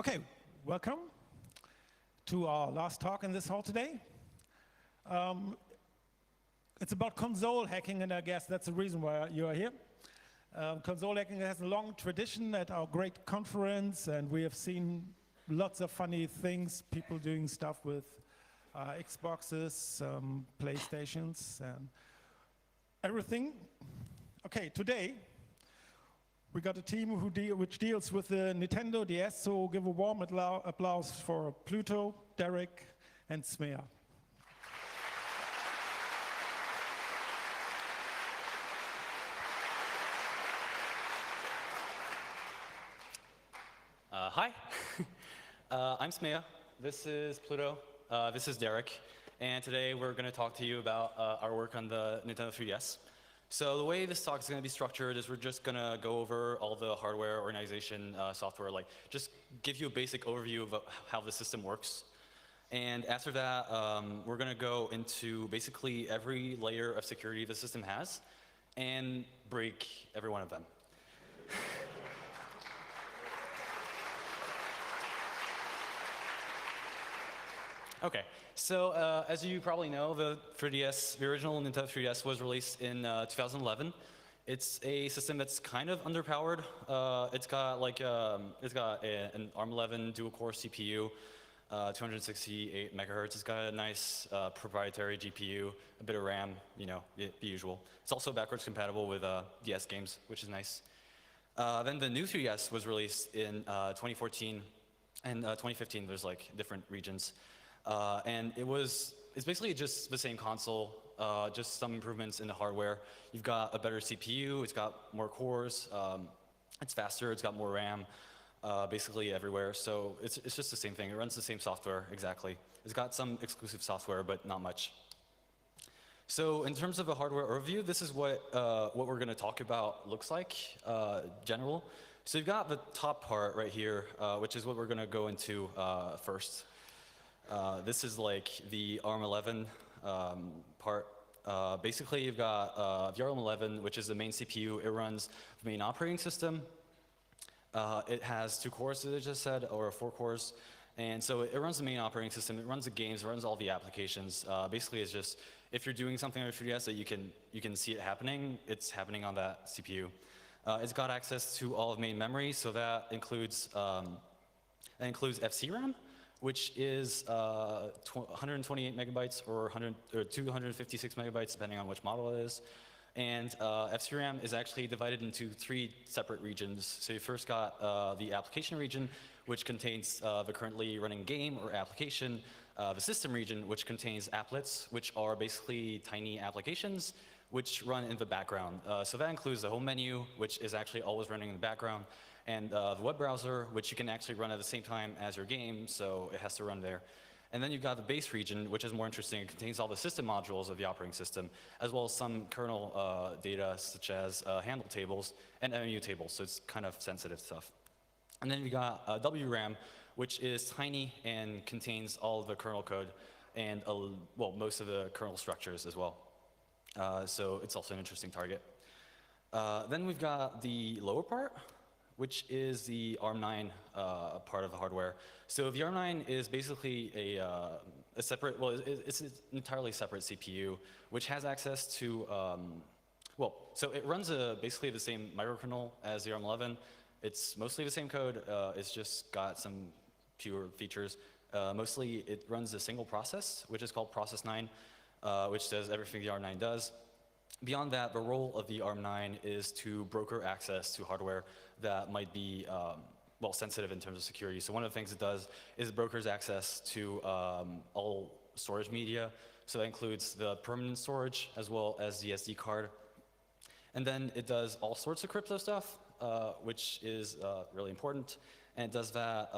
Okay, welcome to our last talk in this hall today. It's about console hacking, and I guess that's the reason why you are here. Console hacking has a long tradition at our great conference, and we have seen lots of funny things, people doing stuff with Xboxes, PlayStations, and everything. Okay, today we got a team which deals with the Nintendo DS, so give a warm applause for Pluto, Derek, and Smear. Hi, I'm Smear. This is Pluto. This is Derek. And today we're going to talk to you about our work on the Nintendo 3DS. So the way this talk is going to be structured is we're just going to go over all the hardware, organization, software, like just give you a basic overview of how the system works. And after that, we're going to go into basically every layer of security the system has and break every one of them. Okay, so as you probably know, the original Nintendo 3DS was released in 2011. It's a system that's kind of underpowered. It's got an ARM11 dual-core CPU, 268 megahertz. It's got a nice proprietary GPU, a bit of RAM, you know, the usual. It's also backwards compatible with DS games, which is nice. Then the new 3DS was released in 2014 and 2015. There's like different regions. And it's basically just the same console, just some improvements in the hardware. You've got a better CPU, it's got more cores, it's faster, it's got more RAM, basically everywhere. So it's just the same thing. It runs the same software, exactly. It's got some exclusive software, but not much. So in terms of a hardware overview, this is what we're going to talk about looks like, general. So you've got the top part right here, which is what we're going to go into first. This is like the ARM11 part. Basically, you've got the ARM11, which is the main CPU. It runs the main operating system. It has 2 cores, as I just said, or 4 cores. And so it runs the main operating system. It runs the games. It runs all the applications. Basically, it's just if you're doing something on your 3DS that you can see it happening, it's happening on that CPU. It's got access to all of main memory, so that includes FCRAM, which is 128 megabytes or 256 megabytes, depending on which model it is. And FCRAM is actually divided into 3 separate regions. So you first got the application region, which contains the currently running game or application, the system region, which contains applets, which are basically tiny applications which run in the background. So that includes the home menu, which is actually always running in the background, and the web browser, which you can actually run at the same time as your game, so it has to run there. And then you've got the base region, which is more interesting. It contains all the system modules of the operating system, as well as some kernel data, such as handle tables and MMU tables, so it's kind of sensitive stuff. And then you've got WRAM, which is tiny and contains all of the kernel code and, well, most of the kernel structures as well. So it's also an interesting target. Then we've got the lower part, which is the ARM9 part of the hardware. So the ARM9 is basically a separate, well, it's an entirely separate CPU, which has access to, well, so it runs basically the same microkernel as the ARM11. It's mostly the same code. It's just got some fewer features. Mostly it runs a single process, which is called process 9, which does everything the ARM9 does. Beyond that, the role of the ARM9 is to broker access to hardware that might be, well, sensitive in terms of security. So one of the things it does is it brokers access to all storage media. So that includes the permanent storage as well as the SD card. And then it does all sorts of crypto stuff, which is really important. And it does that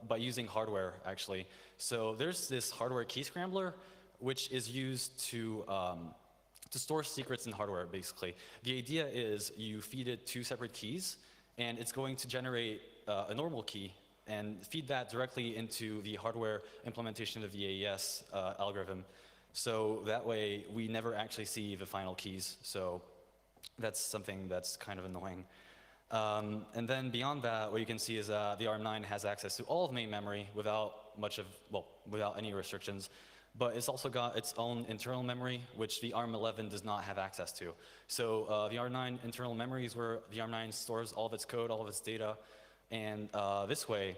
by using hardware, actually. So there's this hardware key scrambler, which is used to store secrets in hardware, basically. The idea is you feed it 2 separate keys, and it's going to generate a normal key and feed that directly into the hardware implementation of the AES algorithm. So that way, we never actually see the final keys. So that's something that's kind of annoying. And then beyond that, what you can see is that the ARM9 has access to all of main memory without without any restrictions. But it's also got its own internal memory, which the ARM11 does not have access to. So the ARM9 internal memory is where the ARM9 stores all of its code, all of its data. And this way,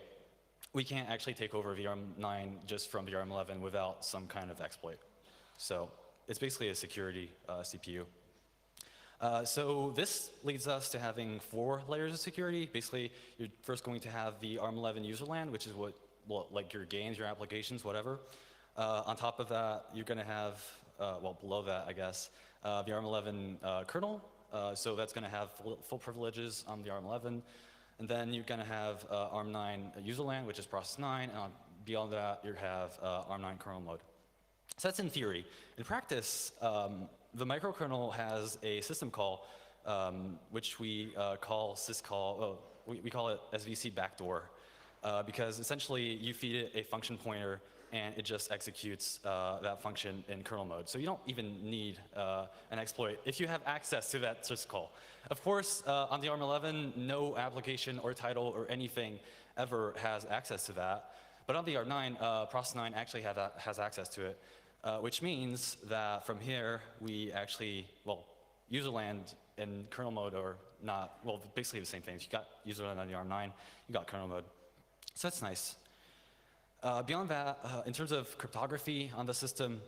we can't actually take over VRM9 just from VRM11 without some kind of exploit. So it's basically a security CPU. So this leads us to having 4 layers of security. Basically, you're first going to have the ARM11 userland, which is like your games, your applications, whatever. On top of that, you're going to have, below that, I guess, the ARM11 kernel. So that's going to have full privileges on the ARM11. And then you're going to have ARM9 userland, which is process 9. And beyond that, you have ARM9 kernel mode. So that's in theory. In practice, the microkernel has a system call, which we call syscall. We call it SVC backdoor, because essentially you feed it a function pointer, and it just executes that function in kernel mode. So you don't even need an exploit if you have access to that syscall. Of course, on the ARM11, no application or title or anything ever has access to that. But on the ARM9, process 9 actually has access to it, which means that from here, we actually, userland and kernel mode are not, basically the same things. You got userland on the ARM9, you got kernel mode. So that's nice. Beyond that, in terms of cryptography on the system,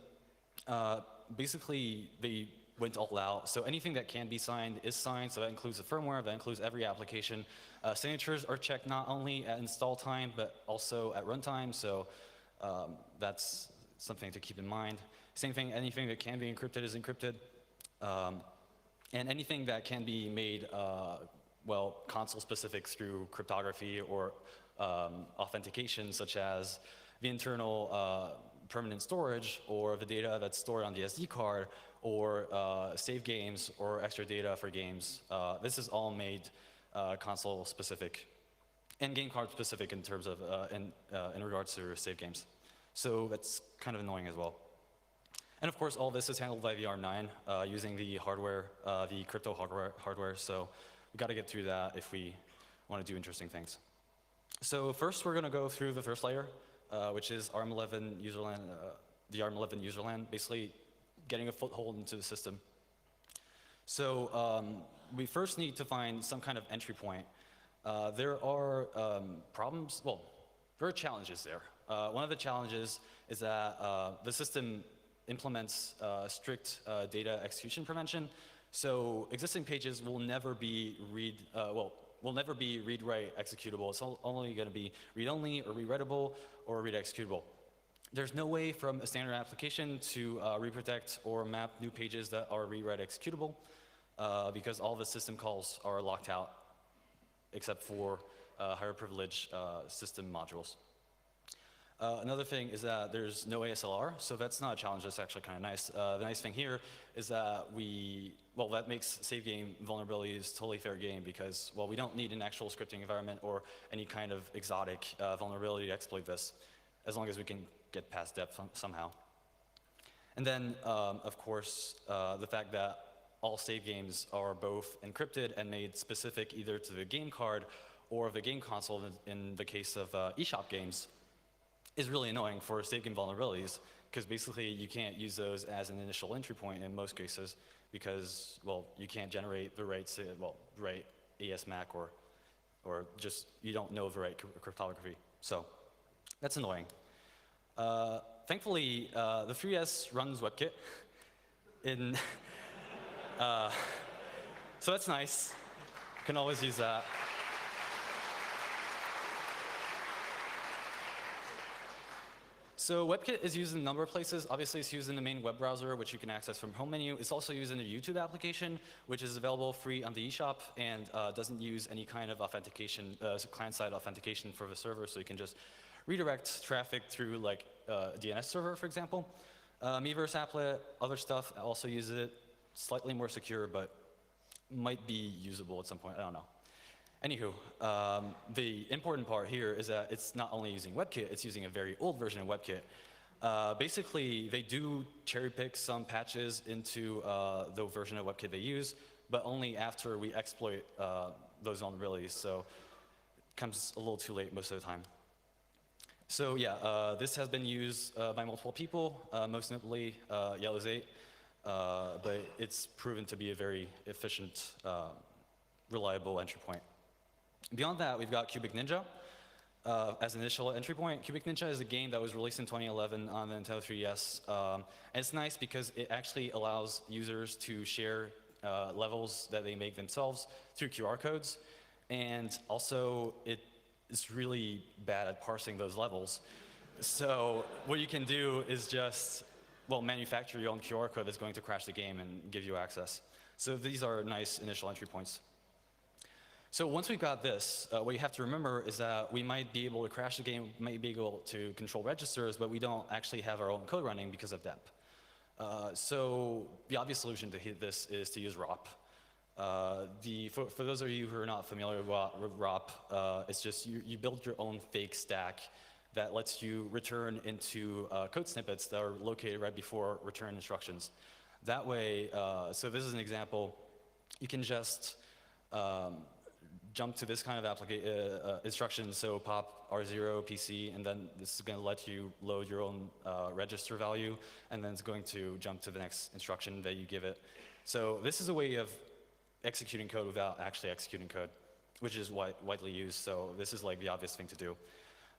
basically they went all out. So anything that can be signed is signed. So that includes the firmware, that includes every application. Signatures are checked not only at install time, but also at runtime. So that's something to keep in mind. Same thing, anything that can be encrypted is encrypted. And anything that can be made, console specific through cryptography or authentication, such as the internal permanent storage or the data that's stored on the SD card or save games or extra data for games. This is all made console specific and game card specific in terms of in regards to save games. So that's kind of annoying as well. And of course, all this is handled by the ARM9 using the hardware, the crypto hardware. So we got to get through that if we want to do interesting things. So first, we're going to go through the first layer, which is ARM11 userland, the ARM11 userland, basically getting a foothold into the system. So we first need to find some kind of entry point. There are problems, there are challenges there. One of the challenges is that the system implements strict data execution prevention. So existing pages will never be will never be read-write executable. It's only going to be read-only or read-writable or read-executable. There's no way from a standard application to reprotect or map new pages that are read-write executable because all the system calls are locked out except for higher privilege system modules. Another thing is that there's no ASLR, so that's not a challenge, that's actually kind of nice. The nice thing here is that that makes save game vulnerabilities totally fair game because, we don't need an actual scripting environment or any kind of exotic vulnerability to exploit this, as long as we can get past depth somehow. And then, of course, the fact that all save games are both encrypted and made specific either to the game card or the game console in the case of eShop games is really annoying for save game vulnerabilities because basically you can't use those as an initial entry point in most cases because, you can't generate the right, right ASMAC or just you don't know the right cryptography. So that's annoying. Thankfully, the 3S runs WebKit in, so that's nice. You can always use that. So WebKit is used in a number of places. Obviously, it's used in the main web browser, which you can access from home menu. It's also used in the YouTube application, which is available free on the eShop and doesn't use any kind of authentication, client-side authentication for the server, so you can just redirect traffic through like a DNS server, for example. Miiverse applet, other stuff also uses it. Slightly more secure, but might be usable at some point. I don't know. Anywho, the important part here is that it's not only using WebKit, it's using a very old version of WebKit. Basically, they do cherry pick some patches into the version of WebKit they use, but only after we exploit those vulnerabilities, so it comes a little too late most of the time. So yeah, this has been used by multiple people, most notably Yellow's 8, but it's proven to be a very efficient, reliable entry point. Beyond that, we've got Cubic Ninja as an initial entry point. Cubic Ninja is a game that was released in 2011 on the Nintendo 3DS. And it's nice because it actually allows users to share levels that they make themselves through QR codes. And also, it is really bad at parsing those levels. So what you can do is just, well, manufacture your own QR code that's going to crash the game and give you access. So these are nice initial entry points. So once we've got this, what you have to remember is that we might be able to crash the game, might be able to control registers, but we don't actually have our own code running because of DEP. So the obvious solution to hit this is to use ROP. For those of you who are not familiar with ROP, it's just you build your own fake stack that lets you return into code snippets that are located right before return instructions. That way, so this is an example, you can just jump to this kind of instruction, so pop R0 PC, and then this is going to let you load your own register value, and then it's going to jump to the next instruction that you give it. So this is a way of executing code without actually executing code, which is widely used, so this is like the obvious thing to do.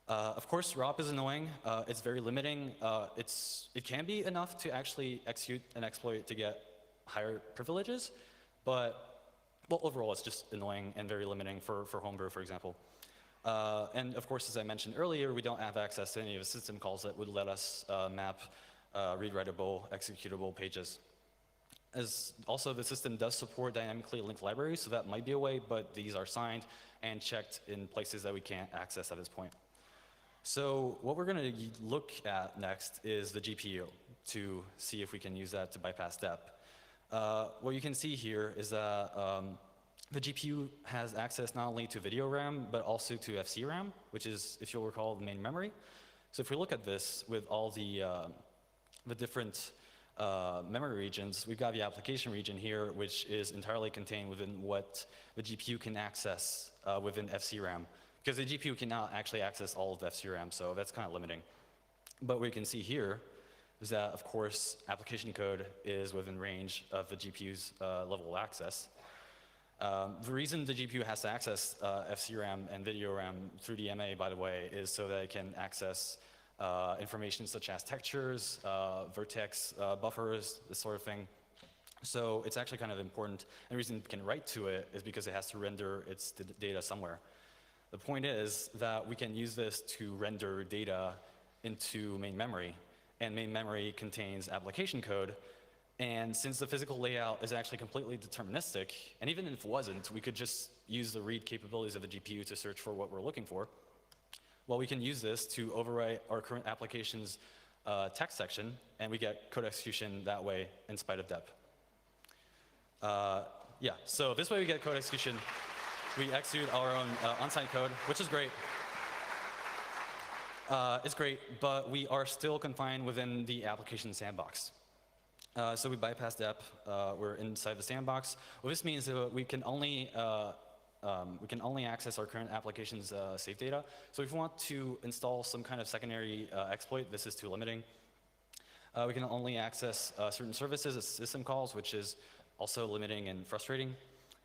Of course, ROP is annoying. It's very limiting. It can be enough to actually execute an exploit to get higher privileges, but well, overall, it's just annoying and very limiting for Homebrew, for example. And of course, as I mentioned earlier, we don't have access to any of the system calls that would let us map read-writable, executable pages. As also, the system does support dynamically linked libraries, so that might be a way, but these are signed and checked in places that we can't access at this point. So what we're going to look at next is the GPU to see if we can use that to bypass DEP. What you can see here is that the GPU has access not only to video RAM, but also to FC RAM, which is, if you'll recall, the main memory. So if we look at this with all the different memory regions, we've got the application region here, which is entirely contained within what the GPU can access within FC RAM. Because the GPU cannot actually access all of the FC RAM, so that's kind of limiting. But what you can see here is that, of course, application code is within range of the GPU's level of access. The reason the GPU has to access FC RAM and video RAM through DMA, by the way, is so that it can access information such as textures, vertex, buffers, this sort of thing. So it's actually kind of important. And the reason it can write to it is because it has to render its data somewhere. The point is that we can use this to render data into main memory. And main memory contains application code. And since the physical layout is actually completely deterministic, and even if it wasn't, we could just use the read capabilities of the GPU to search for what we're looking for. Well, we can use this to overwrite our current application's text section, and we get code execution that way in spite of DEP. Yeah, so this way we get code execution. We execute our own unsigned code, which is great. It's great, but we are still confined within the application sandbox. So we bypass DEP, we're inside the sandbox. What this means is that we can only access our current application's safe data. So if we want to install some kind of secondary exploit, this is too limiting. We can only access certain services as system calls, which is also limiting and frustrating.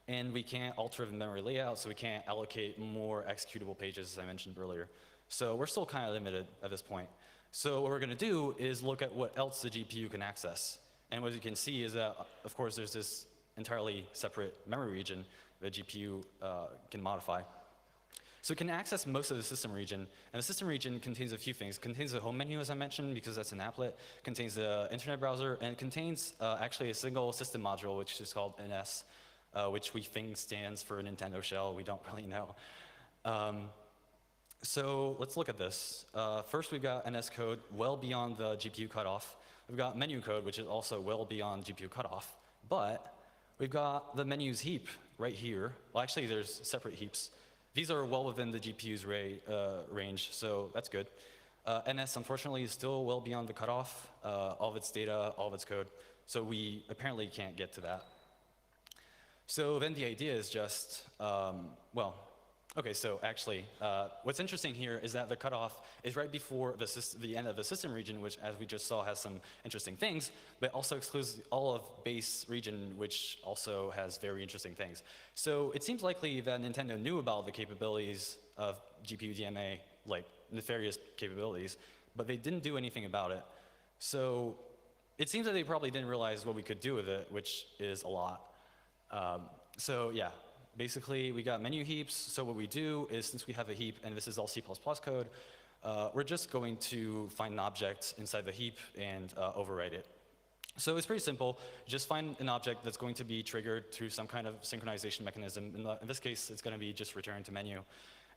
And we can't alter the memory layout, so we can't allocate more executable pages, as I mentioned earlier. So we're still kind of limited at this point. So what we're going to do is look at what else the GPU can access. And what you can see is that, of course, there's this entirely separate memory region that GPU can modify. So it can access most of the system region, and the system region contains a few things. It contains the home menu, as I mentioned, because that's an applet, contains the internet browser, and it contains actually a single system module, which is called NS, which we think stands for Nintendo Shell. We don't really know. So let's look at this. First, we've got NS code well beyond the GPU cutoff. We've got menu code, which is also well beyond GPU cutoff. But we've got the menus heap right here. Well, actually, there's separate heaps. These are well within the GPU's range, so that's good. NS, unfortunately, is still well beyond the cutoff, all of its data, all of its code. So we apparently can't get to that. So then the idea is just, well, okay, so actually, what's interesting here is that the cutoff is right before the end of the system region, which, as we just saw, has some interesting things, but also excludes all of base region, which also has very interesting things. So it seems likely that Nintendo knew about the capabilities of GPU DMA, like nefarious capabilities, but they didn't do anything about it. So it seems that they probably didn't realize what we could do with it, which is a lot. So yeah, basically we got menu heaps. So what we do is, since we have a heap, and this is all C++ code, we're just going to find an object inside the heap and overwrite it. So it's pretty simple. Just find an object that's going to be triggered through some kind of synchronization mechanism. In this case, it's going to be just return to menu.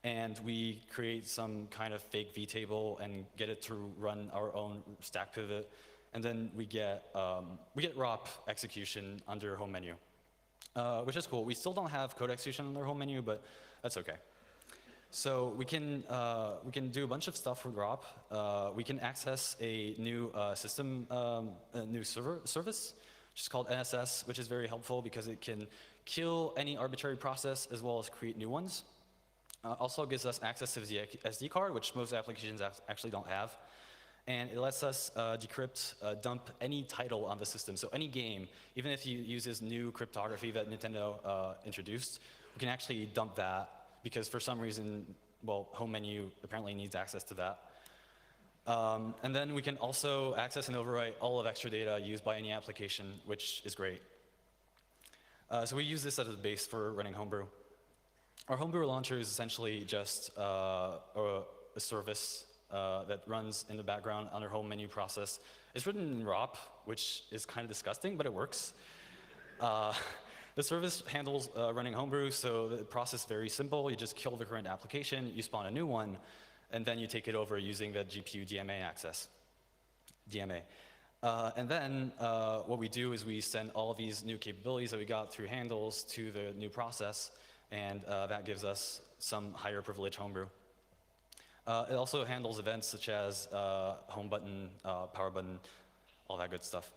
And we create some kind of fake vtable and get it to run our own stack pivot. And then we get ROP execution under home menu. Which is cool. We still don't have code execution on their home menu, but that's okay. So we can do a bunch of stuff with ROP. We can access a new new service, which is called NSS, which is very helpful because it can kill any arbitrary process as well as create new ones. Also gives us access to the SD card, which most applications actually don't have. And it lets us decrypt, dump any title on the system. So any game, even if you use this new cryptography that Nintendo introduced, we can actually dump that because for some reason, well, home menu apparently needs access to that. And then we can also access and overwrite all of extra data used by any application, which is great. So we use this as a base for running Homebrew. Our Homebrew launcher is essentially just a service that runs in the background on our home menu process. It's written in ROP, which is kind of disgusting, but it works. The service handles running Homebrew, so the process is very simple. You just kill the current application, you spawn a new one, and then you take it over using the GPU DMA access. And then what we do is we send all of these new capabilities that we got through handles to the new process, and that gives us some higher privilege Homebrew. It also handles events such as home button, power button, all that good stuff.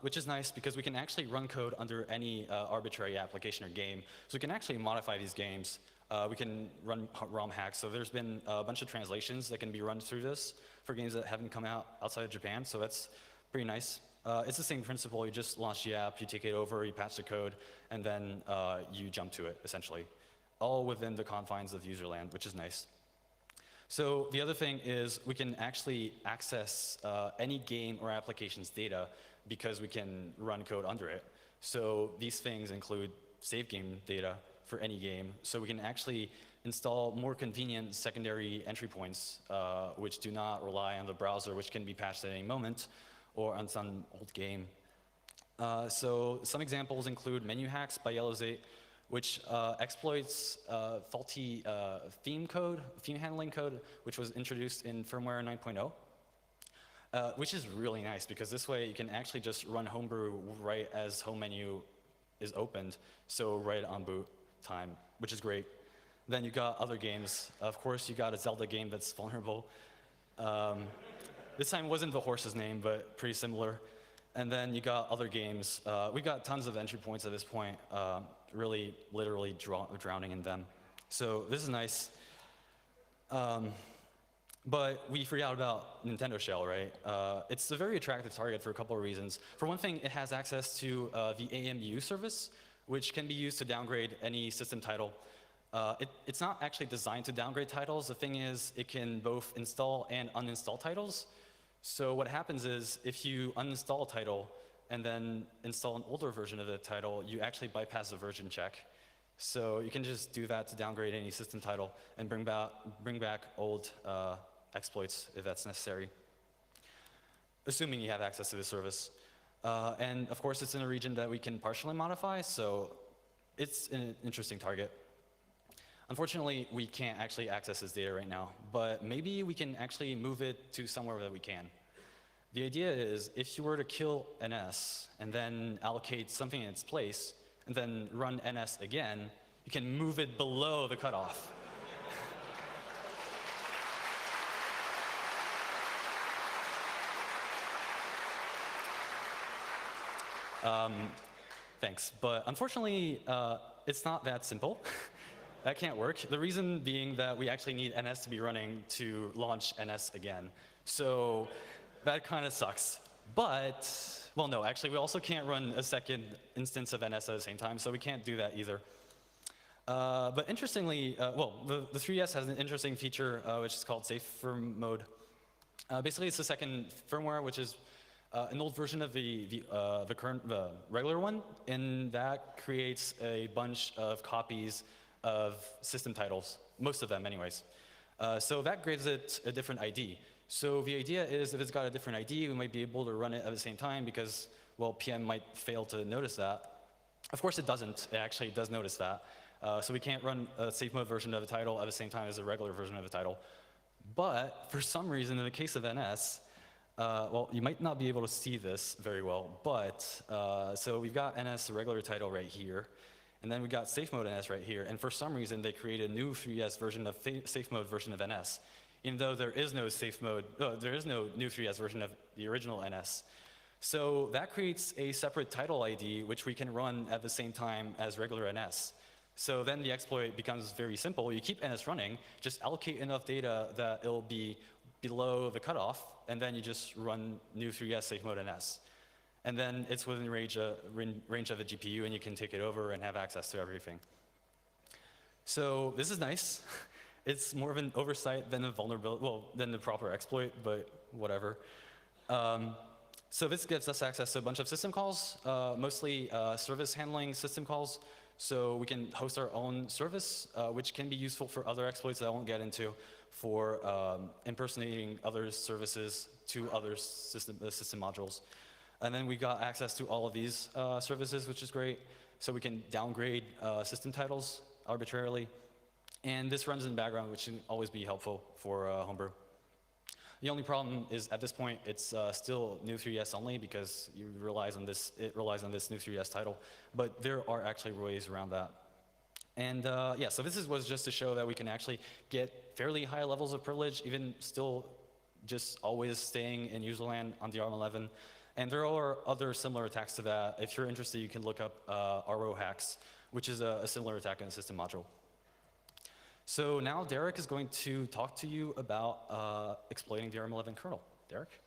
Which is nice because we can actually run code under any arbitrary application or game. So we can actually modify these games. We can run ROM hacks. So there's been a bunch of translations that can be run through this for games that haven't come out outside of Japan. So that's pretty nice. It's the same principle. You just launch the app, you take it over, you patch the code, and then you jump to it, essentially. All within the confines of userland, which is nice. So the other thing is we can actually access any game or application's data because we can run code under it. So these things include save game data for any game. So we can actually install more convenient secondary entry points which do not rely on the browser, which can be patched at any moment, or on some old game. So some examples include menu hacks by Yellowzate, which exploits faulty theme handling code, which was introduced in firmware 9.0, which is really nice because this way you can actually just run Homebrew right as home menu is opened, so right on boot time, which is great. Then you got other games. Of course, you got a Zelda game that's vulnerable. This time wasn't the horse's name, but pretty similar. And then you got other games. We got tons of entry points at this point, really literally drowning in them. So this is nice. But we forgot about Nintendo Shell, right? It's a very attractive target for a couple of reasons. For one thing, it has access to the AMU service, which can be used to downgrade any system title. It's not actually designed to downgrade titles. The thing is, it can both install and uninstall titles. So what happens is, if you uninstall a title and then install an older version of the title, you actually bypass the version check. So you can just do that to downgrade any system title and bring back old exploits if that's necessary, assuming you have access to the service. And of course, it's in a region that we can partially modify, so it's an interesting target. Unfortunately, we can't actually access this data right now, but maybe we can actually move it to somewhere that we can. The idea is, if you were to kill NS and then allocate something in its place, and then run NS again, you can move it below the cutoff. Thanks. But unfortunately, it's not that simple. That can't work. The reason being that we actually need NS to be running to launch NS again. So that kind of sucks. But, well, no, actually, we also can't run a second instance of NS at the same time, so we can't do that either. But interestingly, well, the 3DS has an interesting feature which is called safer mode. Basically, it's the second firmware, which is an old version of the regular one, and that creates a bunch of copies of system titles, most of them anyways. So that gives it a different ID. So the idea is if it's got a different ID, we might be able to run it at the same time because, well, PM might fail to notice that. Of course it doesn't, it actually does notice that. So we can't run a safe mode version of the title at the same time as a regular version of the title. But for some reason, in the case of NS, well, you might not be able to see this very well, but so we've got NS, the regular title right here, and then we got safe mode NS right here, and for some reason they created a new 3DS version of safe mode version of NS, even though there is no safe mode, there is no new 3DS version of the original NS. So that creates a separate title ID which we can run at the same time as regular NS. So then the exploit becomes very simple. You keep NS running, just allocate enough data that it'll be below the cutoff, and then you just run new 3DS safe mode NS. And then it's within range of the GPU, and you can take it over and have access to everything. So this is nice. It's more of an oversight than a vulnerability, well, than the proper exploit, but whatever. So this gives us access to a bunch of system calls, mostly service handling system calls. So we can host our own service, which can be useful for other exploits that I won't get into, for impersonating other services to other system modules. And then we got access to all of these services, which is great. So we can downgrade system titles arbitrarily. And this runs in the background, which can always be helpful for homebrew. The only problem is at this point, it's still new 3DS only because it relies on this new 3DS title. But there are actually ways around that. And yeah, so this was just to show that we can actually get fairly high levels of privilege, even still just always staying in userland on the ARM11. And there are other similar attacks to that. If you're interested, you can look up RO hacks, which is a similar attack in the system module. So now Derek is going to talk to you about exploiting the ARM11 kernel. Derek?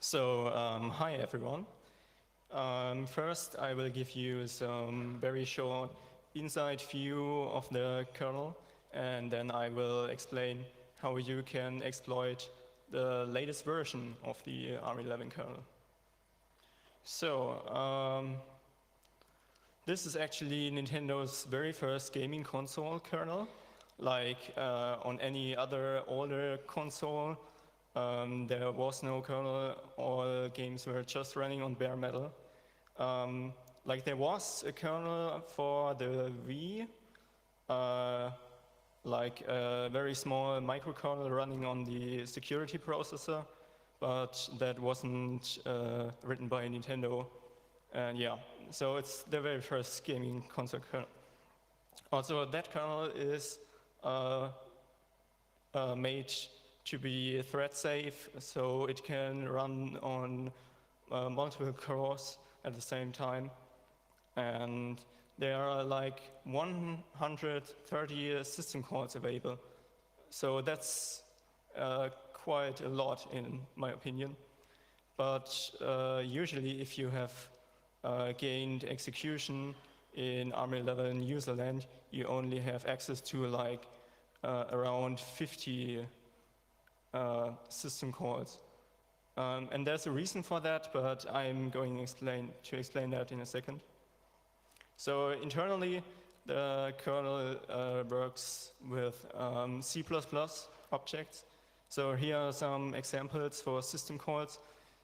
So, hi everyone. First, I will give you some very short inside view of the kernel, and then I will explain how you can exploit the latest version of the ARM11 kernel. So, this is actually Nintendo's very first gaming console kernel. Like on any other older console, there was no kernel, all games were just running on bare metal. Like there was a kernel for the Wii, like a very small microkernel running on the security processor, but that wasn't written by Nintendo. And yeah, so it's the very first gaming console kernel. Also, that kernel is made to be thread safe, so it can run on multiple cores at the same time. And there are like 130 system calls available. So that's quite a lot in my opinion. But usually if you have gained execution in ARM11 userland, you only have access to like around 50 system calls. And there's a reason for that, but I'm going to explain that in a second. So internally, the kernel works with C++ objects. So here are some examples for system calls.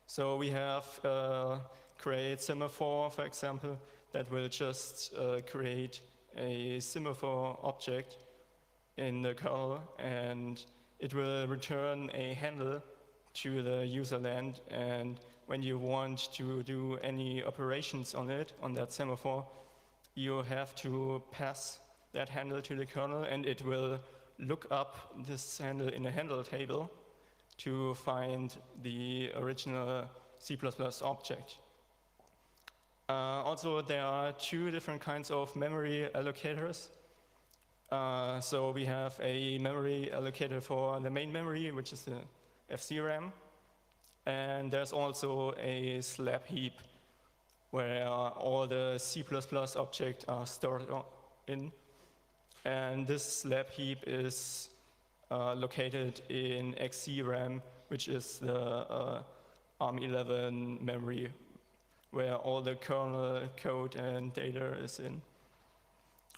So we have create semaphore, for example, that will just create a semaphore object in the kernel, and it will return a handle to the userland. And when you want to do any operations on it, on that semaphore, you have to pass that handle to the kernel, and it will look up this handle in a handle table to find the original C++ object. Also, there are two different kinds of memory allocators. So we have a memory allocator for the main memory, which is the FCRAM. And there's also a slab heap where all the C++ objects are stored in. And this slab heap is located in XCRAM, which is the ARM11 memory, where all the kernel code and data is in.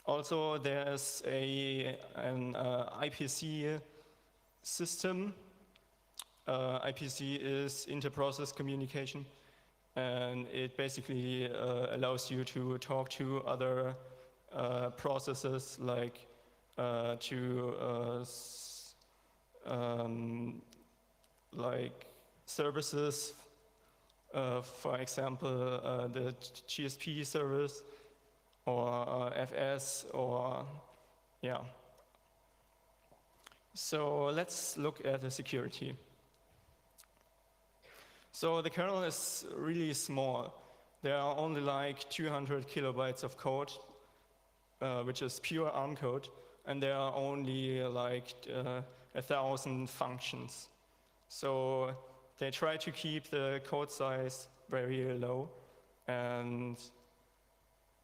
Also, there's an IPC system. IPC is inter-process communication, and it basically allows you to talk to other processes, like like services, for example, the GSP service, or FS, or yeah. So let's look at the security. So the kernel is really small. There are only like 200 kilobytes of code, which is pure ARM code, and there are only like 1,000 functions. So they try to keep the code size very low, and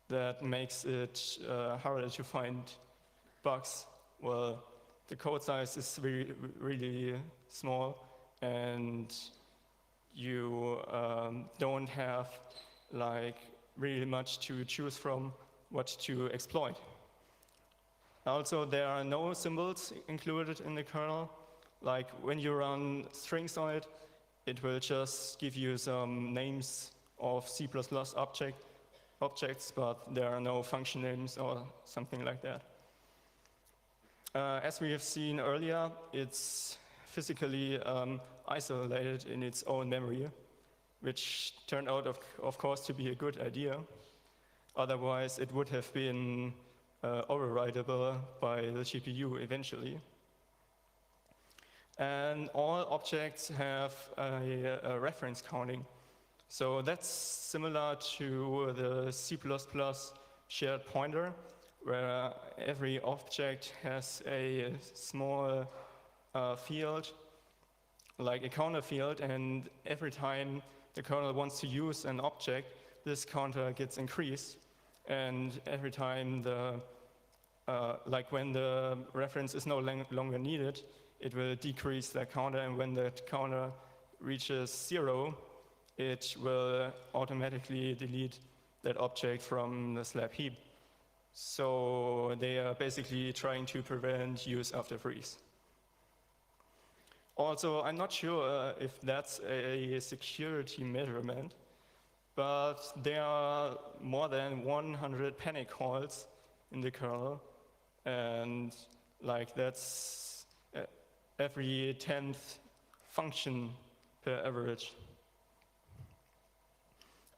that makes it harder to find bugs. Well, the code size is really small, and you don't have like really much to choose from what to exploit. Also, there are no symbols included in the kernel. Like when you run strings on it, it will just give you some names of C++ objects, but there are no function names or something like that. As we have seen earlier, it's physically isolated in its own memory, which turned out, of course, to be a good idea. Otherwise, it would have been overridable by the GPU eventually. And all objects have a reference counting. So that's similar to the C++ shared pointer, where every object has a small field, like a counter field, and every time the kernel wants to use an object, this counter gets increased. And every time like when the reference is no longer needed, it will decrease that counter, and when that counter reaches 0, it will automatically delete that object from the slab heap. So they are basically trying to prevent use after freeze. Also, I'm not sure if that's a security measurement, but there are more than 100 panic calls in the kernel, and like that's every 10th function per average.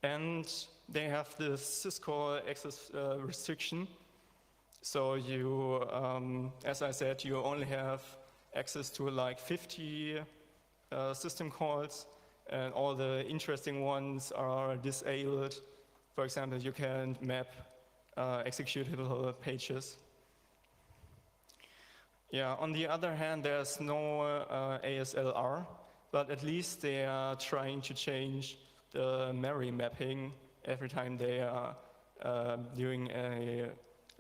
And they have this syscall access restriction. So you, as I said, you only have access to like 50 system calls, and all the interesting ones are disabled. For example, you can map executable pages. Yeah, on the other hand, there's no ASLR, but at least they are trying to change the memory mapping every time they are doing a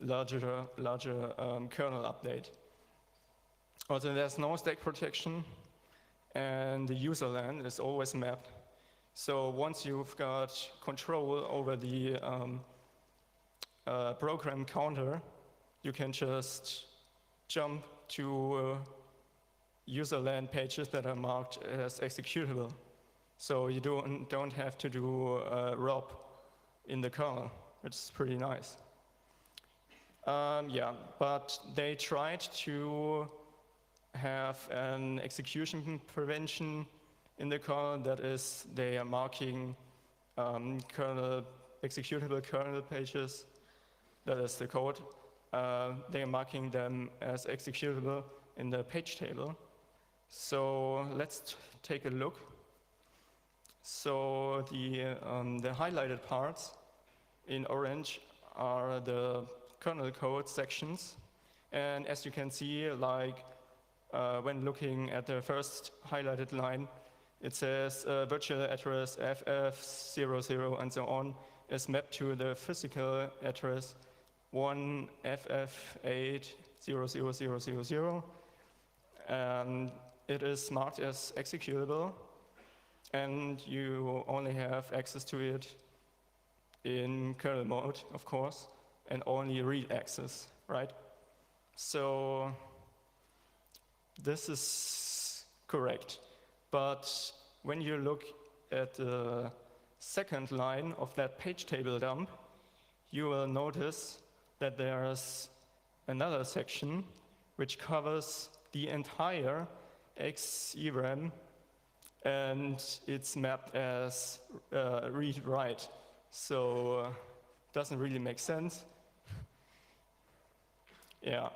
larger kernel update. Also, there's no stack protection, and the user land is always mapped. So once you've got control over the program counter, you can just jump to user land pages that are marked as executable. So you don't have to do ROP in the kernel, which is pretty nice. Yeah, but they tried to have an execution prevention in the kernel. That is, they are marking executable kernel pages. That is the code. they are marking them as executable in the page table. So let's take a look. So the highlighted parts in orange are the kernel code sections. And as you can see, like when looking at the first highlighted line, it says virtual address FF00 and so on is mapped to the physical address 1FF8000000, and it is marked as executable, and you only have access to it in kernel mode, of course, and only read access, right? So this is correct. But when you look at the second line of that page table dump, you will notice that there's another section which covers the entire XERAM, and it's mapped as read-write. So doesn't really make sense. Yeah.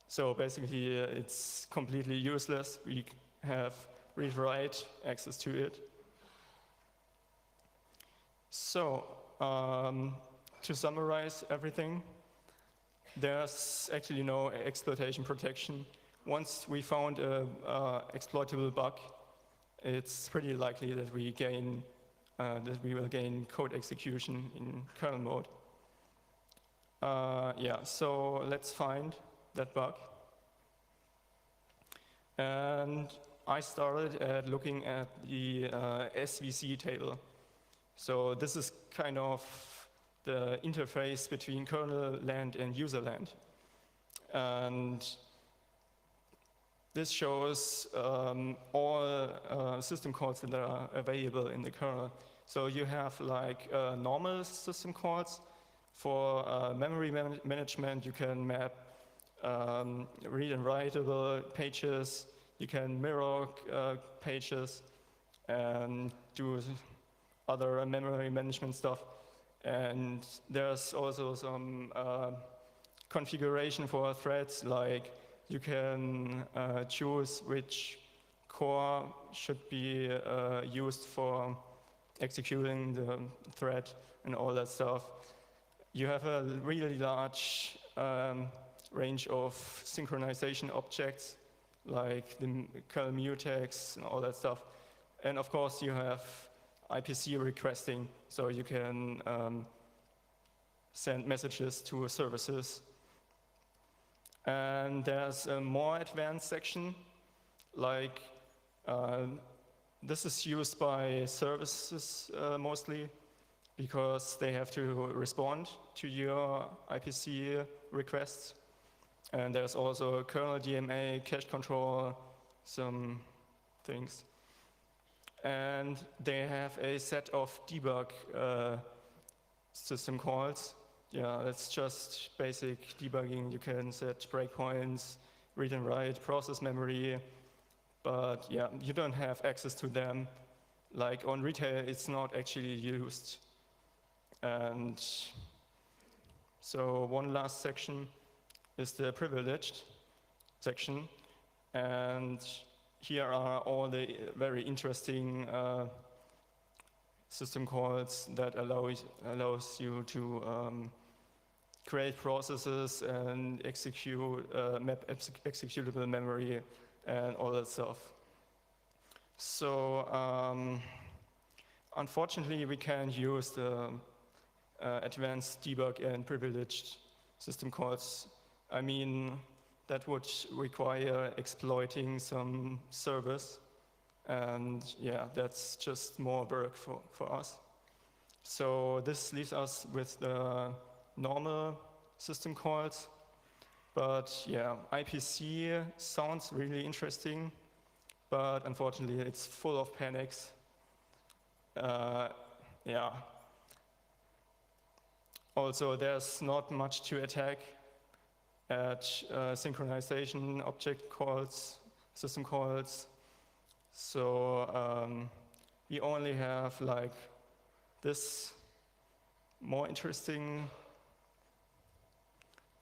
So basically, it's completely useless. We have read-write access to it. So to summarize everything, there's actually no exploitation protection. Once we found an exploitable bug, it's pretty likely that we will gain code execution in kernel mode. Yeah, so let's find that bug. And I started at looking at the SVC table. So this is kind of the interface between kernel land and user land. And this shows all system calls that are available in the kernel. So you have like normal system calls. For memory management, you can map read and writable pages. You can mirror pages and do other memory management stuff. And there's also some configuration for threads, like you can choose which core should be used for executing the thread and all that stuff. You have a really large range of synchronization objects, like the kernel mutex and all that stuff. And of course, you have IPC requesting, so you can send messages to services. And there's a more advanced section, like this is used by services mostly, because they have to respond to your IPC requests. And there's also kernel DMA, cache control, some things. And they have a set of debug system calls. Yeah, that's just basic debugging. You can set breakpoints, read and write, process memory, but yeah, you don't have access to them. Like on retail, it's not actually used. And so one last section is the privileged section. And here are all the very interesting system calls that allows you to create processes and execute, map executable memory and all that stuff. So unfortunately, we can't use the advanced debug and privileged system calls. I mean, that would require exploiting some servers. And yeah, that's just more work for us. So this leaves us with the normal system calls. But yeah, IPC sounds really interesting, but unfortunately it's full of panics. Yeah. Also, there's not much to attack at synchronization object calls, system calls. So we only have like this more interesting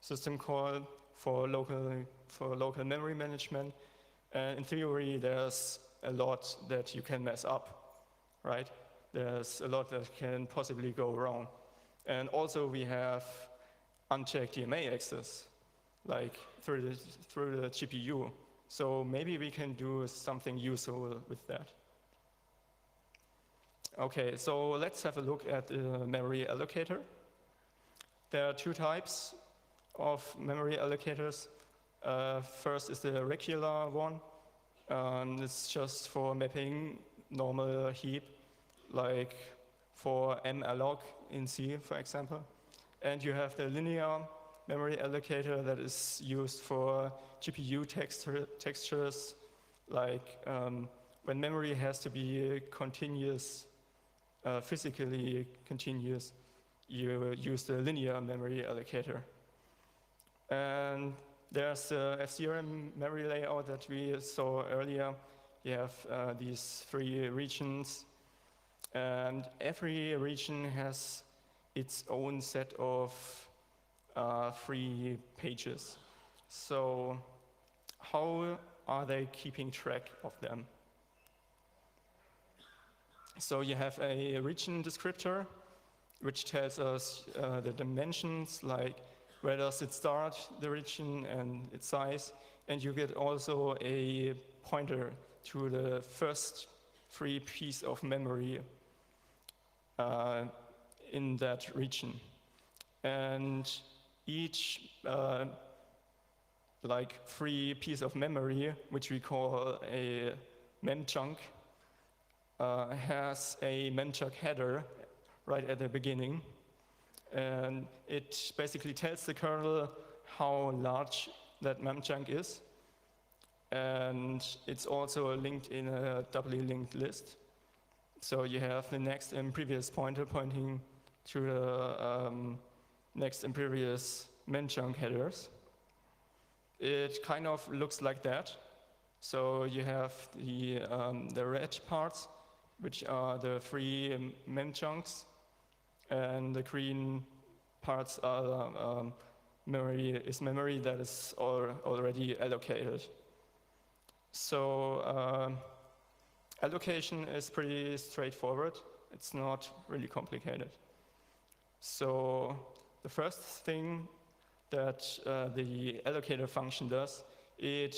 system call for local memory management. And in theory, there's a lot that you can mess up, right? There's a lot that can possibly go wrong. And also we have unchecked DMA access, like through the GPU. So maybe we can do something useful with that. Okay, so let's have a look at the memory allocator. There are two types of memory allocators. First is the regular one. It's just for mapping normal heap, like for malloc in C, for example. And you have the linear memory allocator that is used for GPU textures, like when memory has to be continuous, physically continuous, you use the linear memory allocator. And there's the FCRM memory layout that we saw earlier. You have these 3 regions, and every region has its own set of 3 pages. So how are they keeping track of them? So you have a region descriptor, which tells us the dimensions, like where does it start, the region, and its size. And you get also a pointer to the first 3 pieces of memory in that region. And each like 3 pieces of memory, which we call a mem chunk, has a mem chunk header right at the beginning. And it basically tells the kernel how large that mem chunk is. And it's also linked in a doubly linked list. So you have the next and previous pointer pointing to the next and previous mem chunk headers. It kind of looks like that. So you have the red parts, which are the 3 mem chunks, and the green parts are memory that is already allocated. So allocation is pretty straightforward. It's not really complicated. So the first thing that the allocator function does, it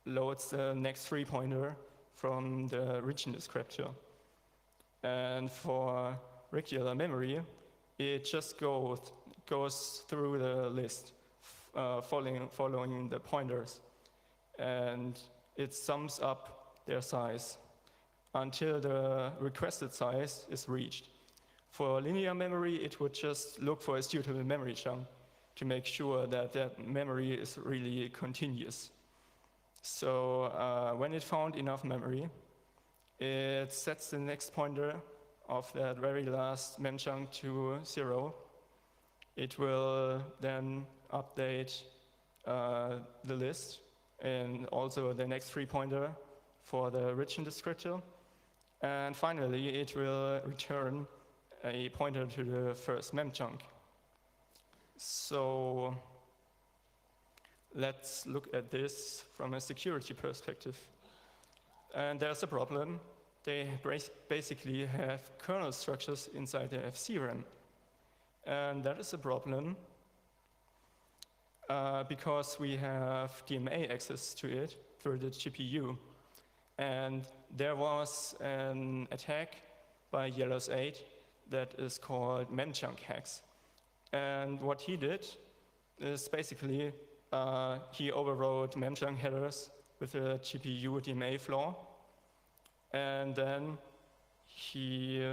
loads the next 3 pointer from the region descriptor. And for regular memory, it just goes through the list, following the pointers. And it sums up their size until the requested size is reached. For linear memory, it would just look for a suitable memory chunk to make sure that that memory is really continuous. So when it found enough memory, it sets the next pointer of that very last mem chunk to 0. It will then update the list and also the next 3 pointer for the region descriptor. And finally, it will return a pointer to the first mem chunk. So let's look at this from a security perspective. And there's a problem. They basically have kernel structures inside the FCRAM. And that is a problem because we have DMA access to it through the GPU. And there was an attack by Yellows8 that is called memchunk hacks. And what he did is basically he overrode memchunk headers with a GPU DMA flaw. And then he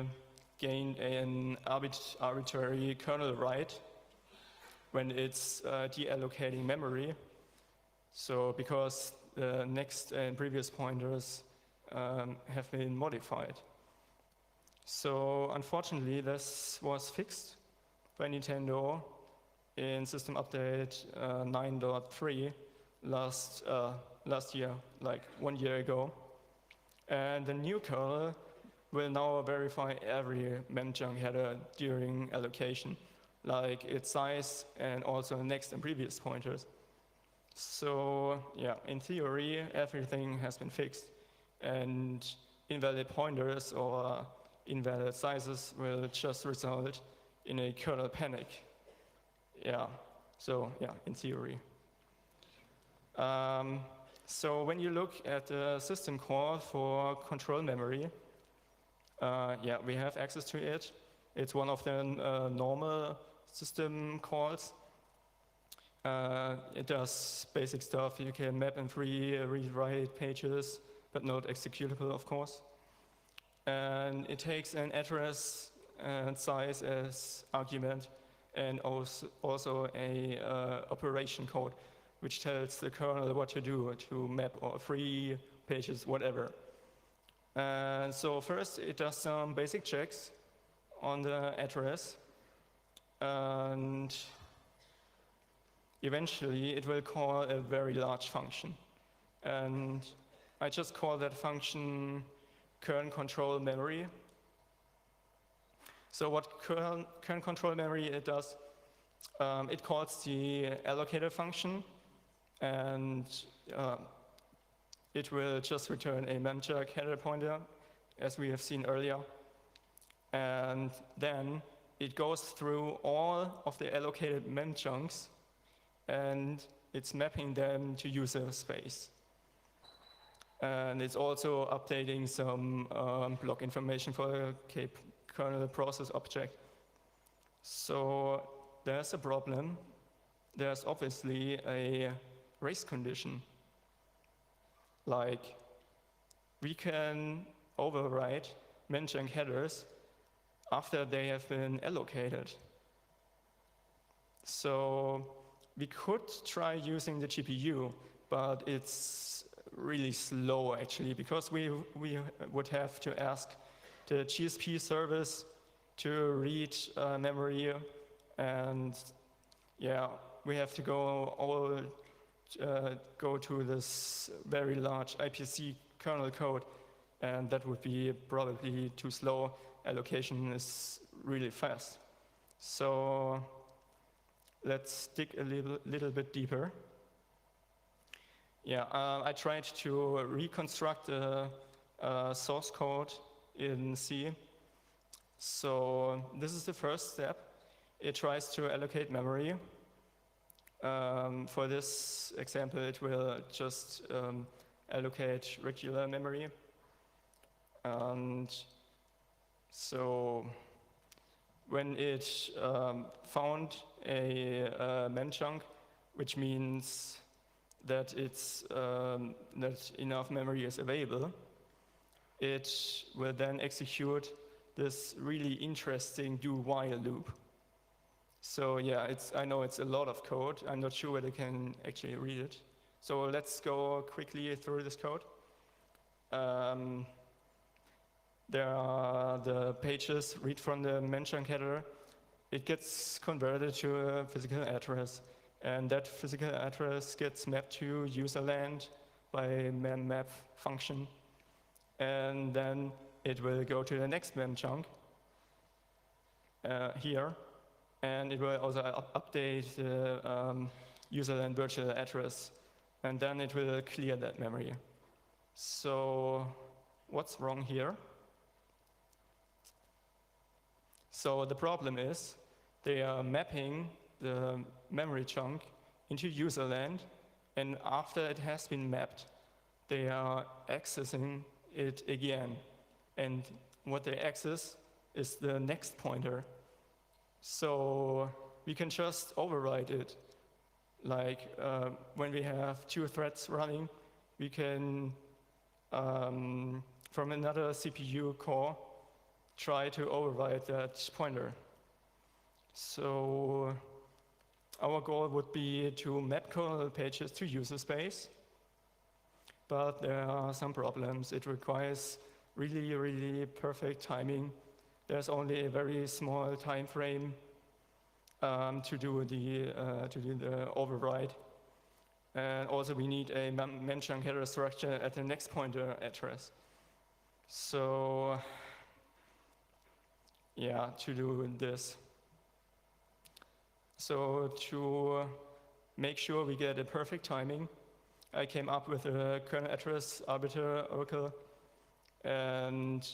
gained an arbitrary kernel write when it's deallocating memory. So because the next and previous pointers have been modified. So unfortunately, this was fixed by Nintendo in system update 9.3 last year, like 1 year ago. And the new kernel will now verify every memchunk header during allocation, like its size and also next and previous pointers. So yeah, in theory, everything has been fixed, and invalid pointers or invalid sizes will just result in a kernel panic. Yeah, so yeah, in theory. So when you look at the system call for control memory, yeah, we have access to it. It's one of the normal system calls. It does basic stuff. You can map and free read-write pages, but not executable, of course. And it takes an address and size as argument, and also a operation code, which tells the kernel what to do to map or free pages, whatever. And so first, it does some basic checks on the address, and eventually it will call a very large function. And I just call that function kernel control memory. So what kernel control memory it does, it calls the allocator function, and it will just return a memchunk header pointer, as we have seen earlier. And then it goes through all of the allocated memchunks, and it's mapping them to user space. And it's also updating some block information for the kernel process object. So there's a problem. There's obviously a race condition. Like, we can overwrite memchunk headers after they have been allocated. So we could try using the GPU, but it's really slow actually, because we would have to ask the GSP service to read memory, and yeah, we have to go to this very large IPC kernel code, and that would be probably too slow. Allocation is really fast. So let's dig a little bit deeper. Yeah, I tried to reconstruct the source code in C. So this is the first step. It tries to allocate memory. For this example, it will just allocate regular memory. And so when it found a memchunk, which means that that enough memory is available, it will then execute this really interesting do-while loop. So yeah, I know it's a lot of code. I'm not sure whether I can actually read it. So let's go quickly through this code. There are the pages read from the memchunk header. It gets converted to a physical address, and that physical address gets mapped to userland by memmap function. And then it will go to the next memchunk here, and it will also update the userland virtual address, and then it will clear that memory. So what's wrong here? So the problem is they are mapping the memory chunk into userland, and after it has been mapped, they are accessing it again. And what they access is the next pointer. So we can just override it. Like when we have two threads running, we can, from another CPU core, try to override that pointer. So our goal would be to map kernel pages to user space, but there are some problems. It requires really, really perfect timing. There's only a very small time frame to do the override. And also we need a memchunk header structure at the next pointer address. So yeah, to do this. So to make sure we get a perfect timing, I came up with a kernel address arbiter oracle, and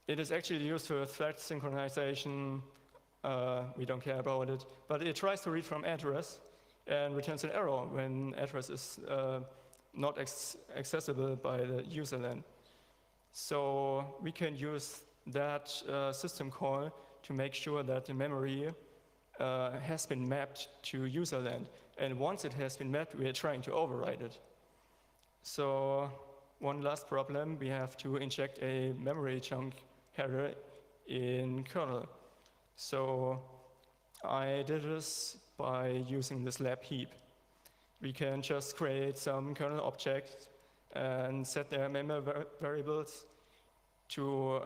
it is actually used for thread synchronization. We don't care about it, but it tries to read from address and returns an error when address is not accessible by the user then. So we can use that system call to make sure that the memory has been mapped to userland. And once it has been mapped, we are trying to override it. So one last problem, we have to inject a memory chunk header in kernel. So I did this by using this lab heap. We can just create some kernel objects and set their memory variables to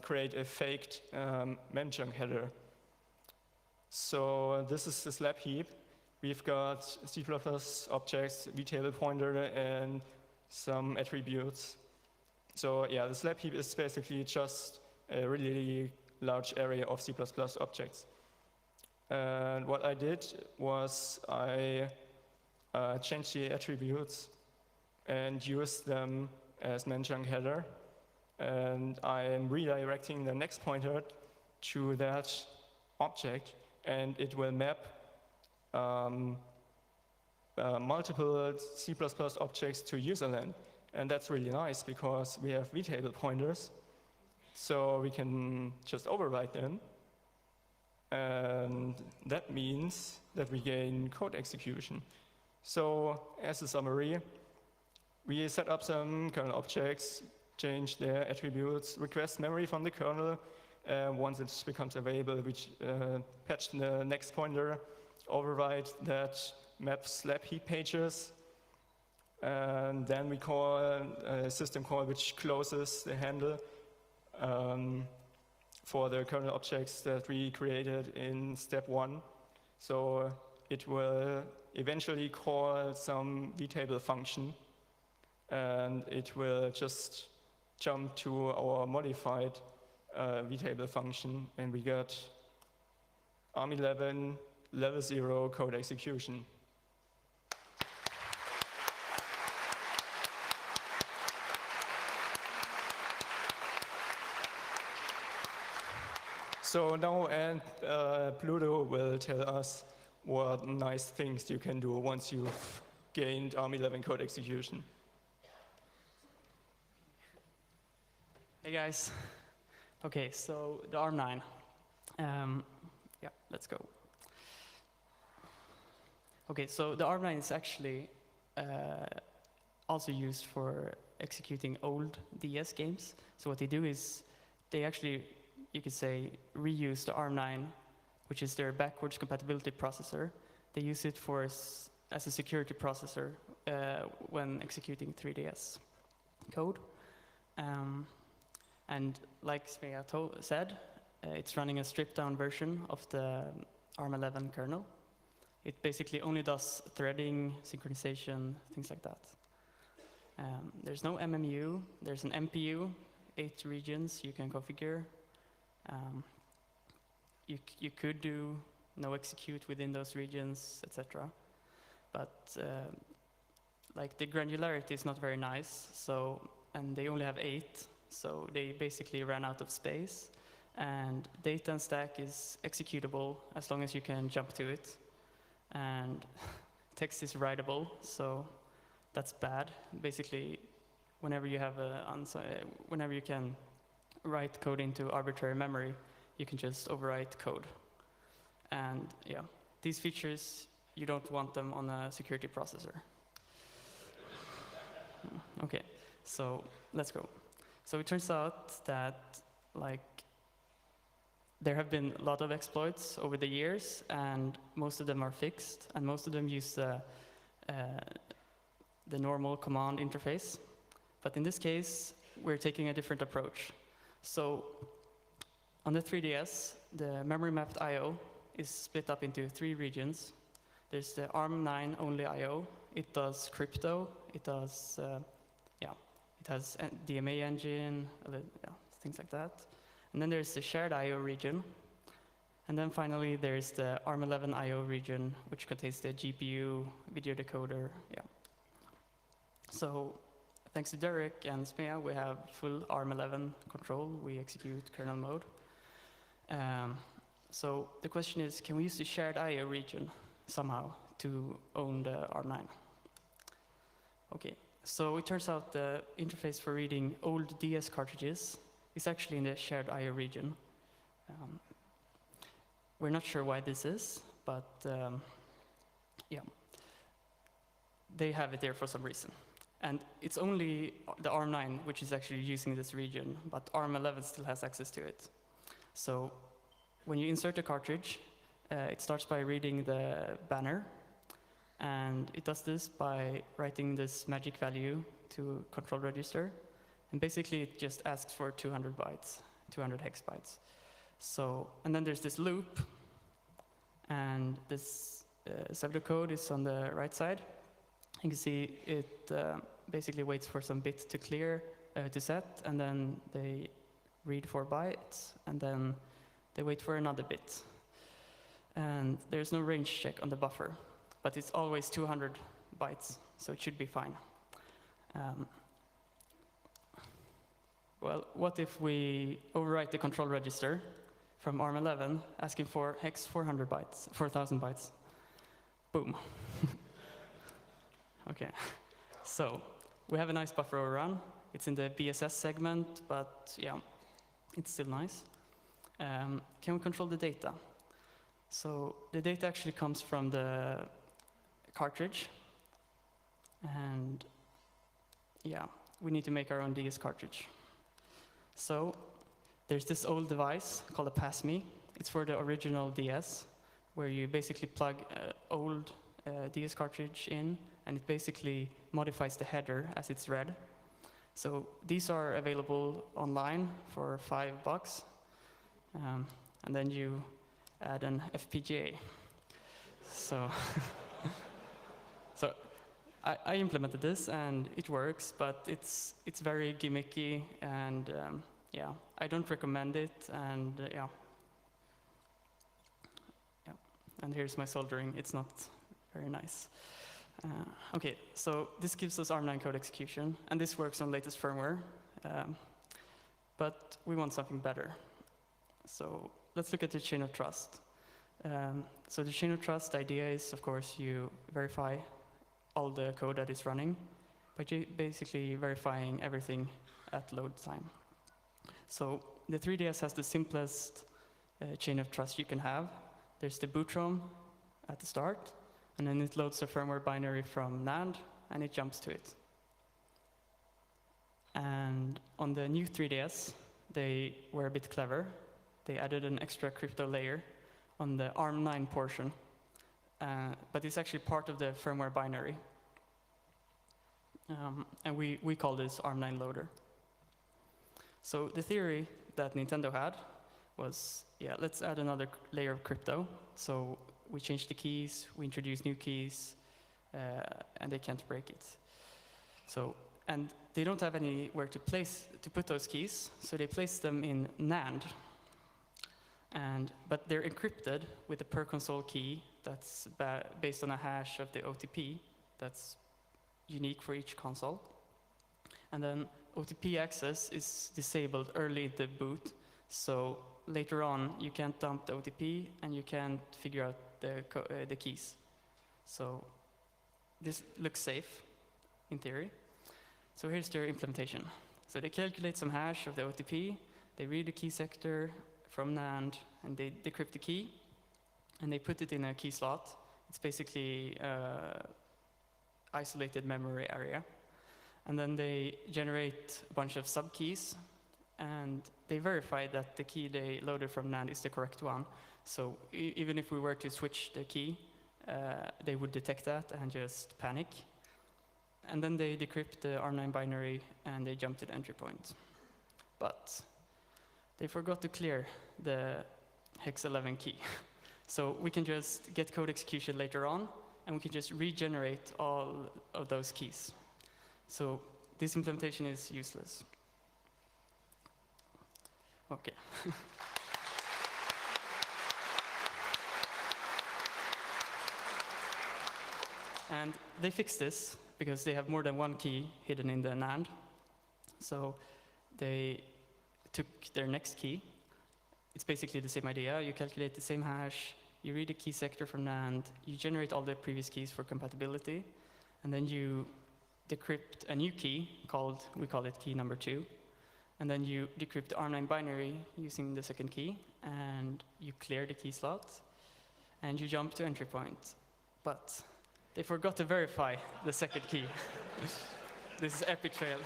create a faked mem chunk header. So this is this lab heap. We've got C++ objects, vtable pointer, and some attributes. So yeah, this lab heap is basically just a really large area of C++ objects. And what I did was I changed the attributes and used them as mem chunk header. And I am redirecting the next pointer to that object, and it will map multiple C++ objects to userland. And that's really nice because we have vtable pointers, so we can just override them. And that means that we gain code execution. So as a summary, we set up some kernel objects, change their attributes, request memory from the kernel. Once it becomes available, we patch the next pointer, override that maps lab heap pages, and then we call a system call which closes the handle for the kernel objects that we created in step 1. So it will eventually call some vtable function, and it will just jump to our modified vtable function, and we got ARM11 level 0 code execution. So now Pluto will tell us what nice things you can do once you've gained ARM11 code execution. Hey guys. Okay, so the ARM9. Yeah, let's go. Okay, so the ARM9 is actually also used for executing old DS games. So what they do is they actually, you could say, reuse the ARM9, which is their backwards compatibility processor. They use it for as a security processor when executing 3DS code. And like Svea said, it's running a stripped-down version of the ARM11 kernel. It basically only does threading, synchronization, things like that. There's no MMU, there's an MPU, 8 regions you can configure. You could do no execute within those regions, etc. But like the granularity is not very nice, so, and they only have 8, so they basically ran out of space. And data and stack is executable as long as you can jump to it. And text is writable, so that's bad. Basically, whenever you have whenever you can write code into arbitrary memory, you can just overwrite code. And yeah, these features, you don't want them on a security processor. Okay, so let's go. So it turns out that there have been a lot of exploits over the years, and most of them are fixed, and most of them use the normal command interface. But in this case, we're taking a different approach. So on the 3DS, the memory mapped I/O is split up into 3 regions. There's the ARM9 only I/O. It does crypto. It does, it has DMA engine, things like that. And then there's the shared I/O region, And then finally, there's the ARM11 I/O region, which contains the GPU, video decoder. Yeah. So thanks to Derek and Smea, we have full ARM11 control. We execute kernel mode. So the question is, can we use the shared I/O region somehow to own the ARM9? Okay, so it turns out the interface for reading old DS cartridges is actually in the shared I/O region. We're not sure why this is, but yeah, they have it there for some reason. And it's only the ARM9 which is actually using this region, but ARM11 still has access to it. So when you insert a cartridge, it starts by reading the banner, and it does this by writing this magic value to control register. And basically, it just asks for 200 bytes, 200 hex bytes. So, and then there's this loop, and this pseudocode is on the right side. You can see it basically waits for some bits to clear, to set, and then they read 4 bytes, and then they wait for another bit. And there's no range check on the buffer, but it's always 200 bytes, so it should be fine. Well, what if we overwrite the control register from ARM11, asking for hex 400 bytes, 4,000 bytes? Boom. Okay, so we have a nice buffer overrun. It's in the BSS segment, but yeah, it's still nice. Can we control the data? So the data actually comes from the cartridge, and yeah, we need to make our own DS cartridge. So there's this old device called a PassMe. It's for the original DS, where you basically plug an old DS cartridge in, and it basically modifies the header as it's read. So these are available online for $5. And then you add an FPGA. So, so I implemented this, and it works, but it's very gimmicky, and yeah, I don't recommend it, and yeah. And here's my soldering. It's not very nice. Okay, so this gives us ARM9 code execution, and this works on latest firmware, but we want something better. So let's look at the chain of trust. So the chain of trust idea is, of course, you verify all the code that is running by basically verifying everything at load time. So the 3DS has the simplest chain of trust you can have. There's the boot ROM at the start, and then it loads the firmware binary from NAND, and it jumps to it. And on the new 3DS, they were a bit clever. They added an extra crypto layer on the ARM9 portion, but it's actually part of the firmware binary. And we call this ARM9 loader. So the theory that Nintendo had was, yeah, let's add another layer of crypto. So we change the keys, we introduce new keys, and they can't break it. So, and they don't have anywhere to put those keys, so they place them in NAND. But they're encrypted with a per console key that's based on a hash of the OTP that's unique for each console. And then OTP access is disabled early in the boot, so later on you can't dump the OTP and you can't figure out the keys. So this looks safe in theory. So here's their implementation. So they calculate some hash of the OTP, they read the key sector from NAND, and they decrypt the key, and they put it in a key slot. It's basically isolated memory area. And then they generate a bunch of subkeys, and they verify that the key they loaded from NAND is the correct one. So even if we were to switch the key, they would detect that and just panic. And then they decrypt the ARM9 binary, and they jump to the entry point. But they forgot to clear the hex 11 key. So we can just get code execution later on, and we can just regenerate all of those keys. So this implementation is useless. Okay. And they fixed this because they have more than one key hidden in the NAND. So they took their next key. It's basically the same idea. You calculate the same hash, you read a key sector from NAND, you generate all the previous keys for compatibility, and then you decrypt a new key we call it key number 2. And then you decrypt the ARM9 binary using the second key, and you clear the key slot, and you jump to entry point. But they forgot to verify the second key. This is epic fail.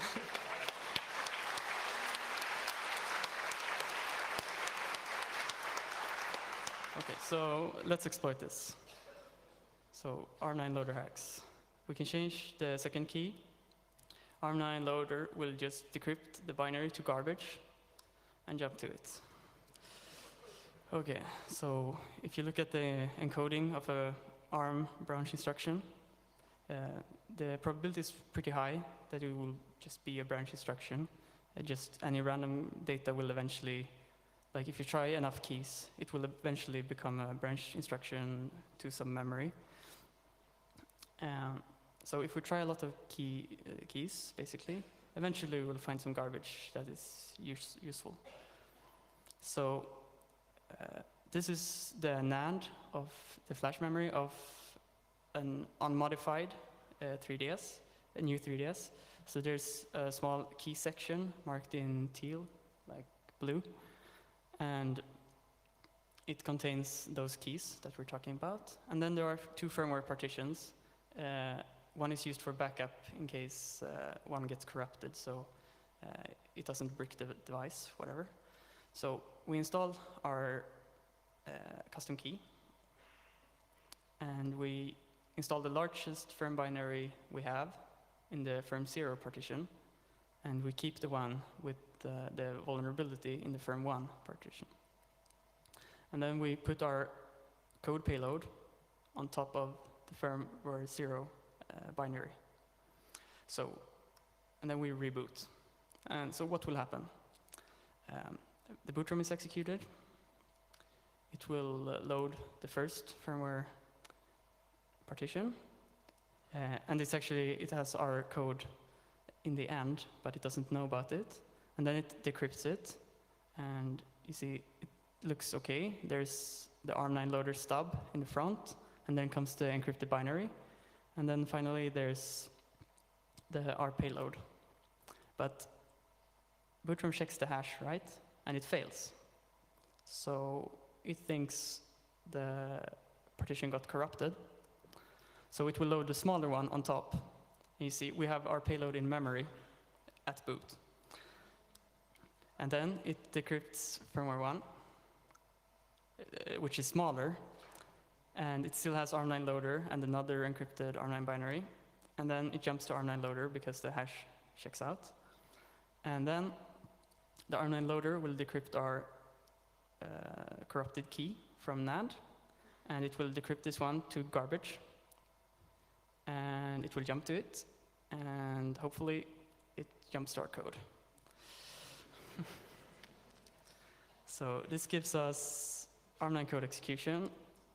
Okay, so let's exploit this. So ARM9 loader hacks. We can change the second key. ARM9 loader will just decrypt the binary to garbage and jump to it. Okay, so if you look at the encoding of a ARM branch instruction, the probability is pretty high that it will just be a branch instruction. Just any random data will eventually, like if you try enough keys, it will eventually become a branch instruction to some memory. So if we try a lot of keys, basically, eventually we'll find some garbage that is useful. So this is the NAND of the flash memory of an unmodified 3DS, a new 3DS. So there's a small key section marked in teal, like blue, and it contains those keys that we're talking about. And then there are 2 firmware partitions. One is used for backup in case one gets corrupted, so it doesn't brick the device, whatever. So we install our custom key, and we install the largest firm binary we have in the firm 0 partition, and we keep the one with the vulnerability in the firm 1 partition. And then we put our code payload on top of the firmware 0 binary. So, and then we reboot. And so what will happen? The boot ROM is executed. It will load the first firmware partition. And it has our code in the end, but it doesn't know about it. And then it decrypts it. And you see, it looks okay. There's the ARM9 loader stub in the front, and then comes the encrypted binary. And then finally, there's our payload. But boot ROM checks the hash, right? And it fails. So it thinks the partition got corrupted. So it will load the smaller one on top. And you see, we have our payload in memory at boot. And then it decrypts firmware 1, which is smaller. And it still has ARM9 loader and another encrypted ARM9 binary. And then it jumps to ARM9 loader because the hash checks out. And then the ARM9 loader will decrypt our corrupted key from NAND. And it will decrypt this one to garbage. And it will jump to it. And hopefully it jumps to our code. So this gives us ARM9 code execution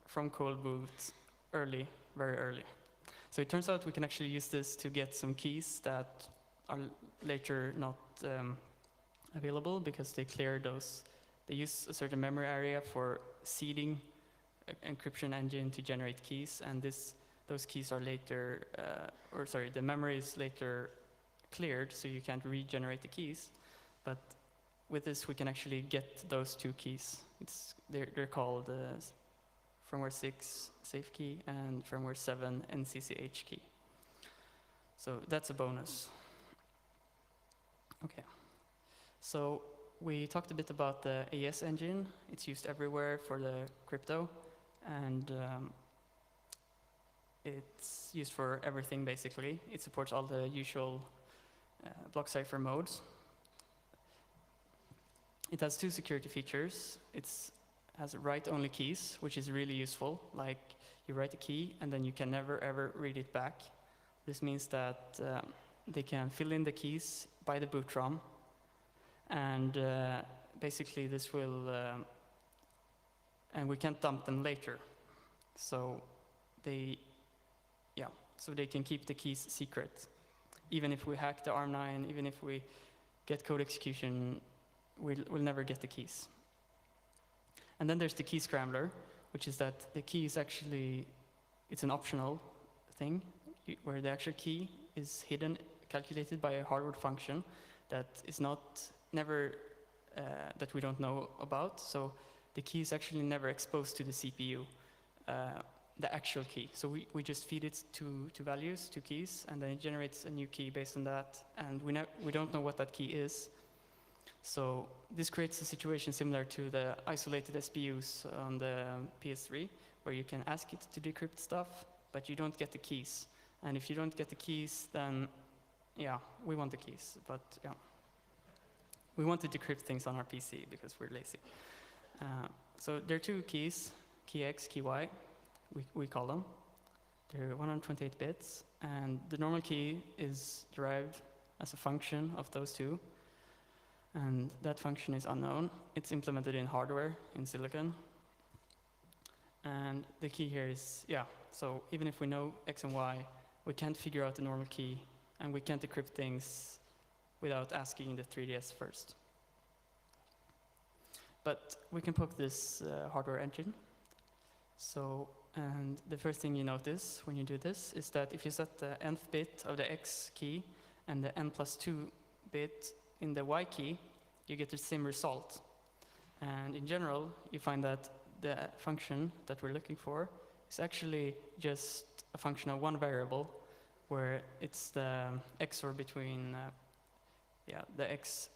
from cold boot early, very early. So it turns out we can actually use this to get some keys that are later not available because they clear those. They use a certain memory area for seeding encryption engine to generate keys, and those keys are later, the memory is later cleared, so you can't regenerate the keys. But with this, we can actually get those 2 keys. They're called firmware 6 safe key and firmware 7 NCCH key. So that's a bonus. Okay. So we talked a bit about the AES engine. It's used everywhere for the crypto, and it's used for everything basically. It supports all the usual block cipher modes. It has 2 security features. It has write-only keys, which is really useful. Like you write a key and then you can never ever read it back. This means that they can fill in the keys by the boot ROM, and basically this will, and we can't dump them later. So so they can keep the keys secret. Even if we hack the ARM9, even if we get code execution, we'll never get the keys. And then there's the key scrambler, which is that the key is actually, it's an optional thing, where the actual key is hidden, calculated by a hardware function that is never that we don't know about. So the key is actually never exposed to the CPU, the actual key. So we just feed it to values, to keys, and then it generates a new key based on that. And we don't know what that key is. So this creates a situation similar to the isolated SPUs on the PS3, where you can ask it to decrypt stuff, but you don't get the keys. And if you don't get the keys, then yeah, we want the keys, but yeah. We want to decrypt things on our PC because we're lazy. So there are two keys, key X, key Y, we call them. They're 128 bits, and the normal key is derived as a function of those two, and that function is unknown. It's implemented in hardware, in silicon. And the key here is, yeah, so even if we know X and Y, we can't figure out the normal key, and we can't decrypt things without asking the 3DS first. But we can poke this hardware engine. So, and the first thing you notice when you do this is that if you set the nth bit of the X key and the n+2 bit in the Y key, you get the same result. And in general, you find that the function that we're looking for is actually just a function of one variable, where it's the XOR between the X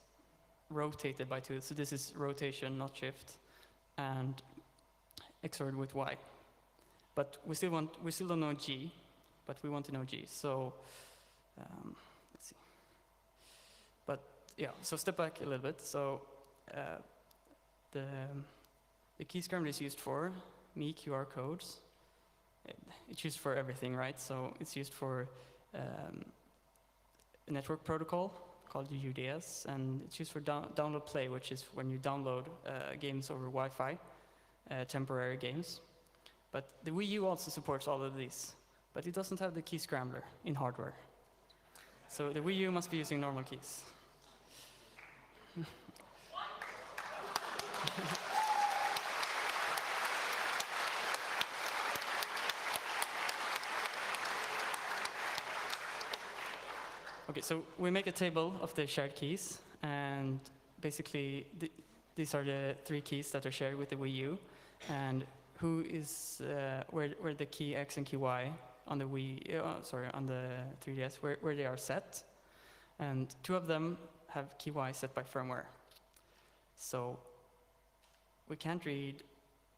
rotated by 2. So this is rotation, not shift, and XORed with Y. But we still don't know G, but we want to know G. So let's see. But yeah, so step back a little bit. So the key scrambler is used for me QR codes. It's used for everything, right? So it's used for a network protocol called UDS, and it's used for download play, which is when you download games over Wi-Fi, temporary games. But the Wii U also supports all of these, but it doesn't have the key scrambler in hardware. So the Wii U must be using normal keys. Okay, so we make a table of the shared keys, and basically these are the 3 keys that are shared with the Wii U, and who is where the key X and key Y on the on the 3DS where they are set, and 2 of them have key Y set by firmware. So we can't read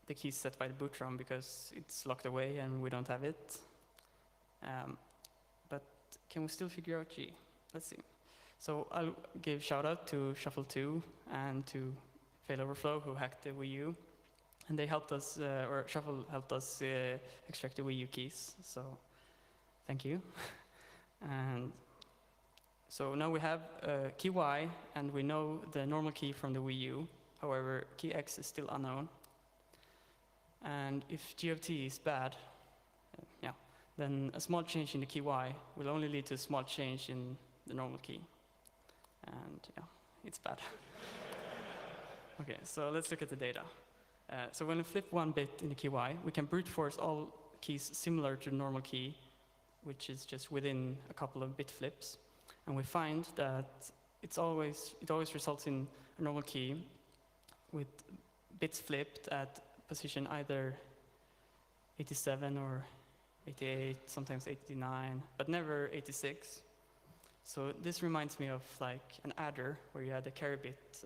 the keys set by the boot ROM because it's locked away and we don't have it. But can we still figure out G? Let's see. So I'll give shout out to Shuffle2 and to Failoverflow, who hacked the Wii U. And they helped us, or Shuffle helped us extract the Wii U keys. So thank you. And so now we have key Y, and we know the normal key from the Wii U. However, key X is still unknown. And if G of T is bad, then a small change in the key Y will only lead to a small change in the normal key. And yeah, it's bad. Okay, so let's look at the data. So when we flip 1 bit in the key Y, we can brute force all keys similar to the normal key, which is just within a couple of bit flips. And we find that it always results in a normal key with bits flipped at position either 87 or 88, sometimes 89, but never 86. So this reminds me of like an adder, where you had a carry bit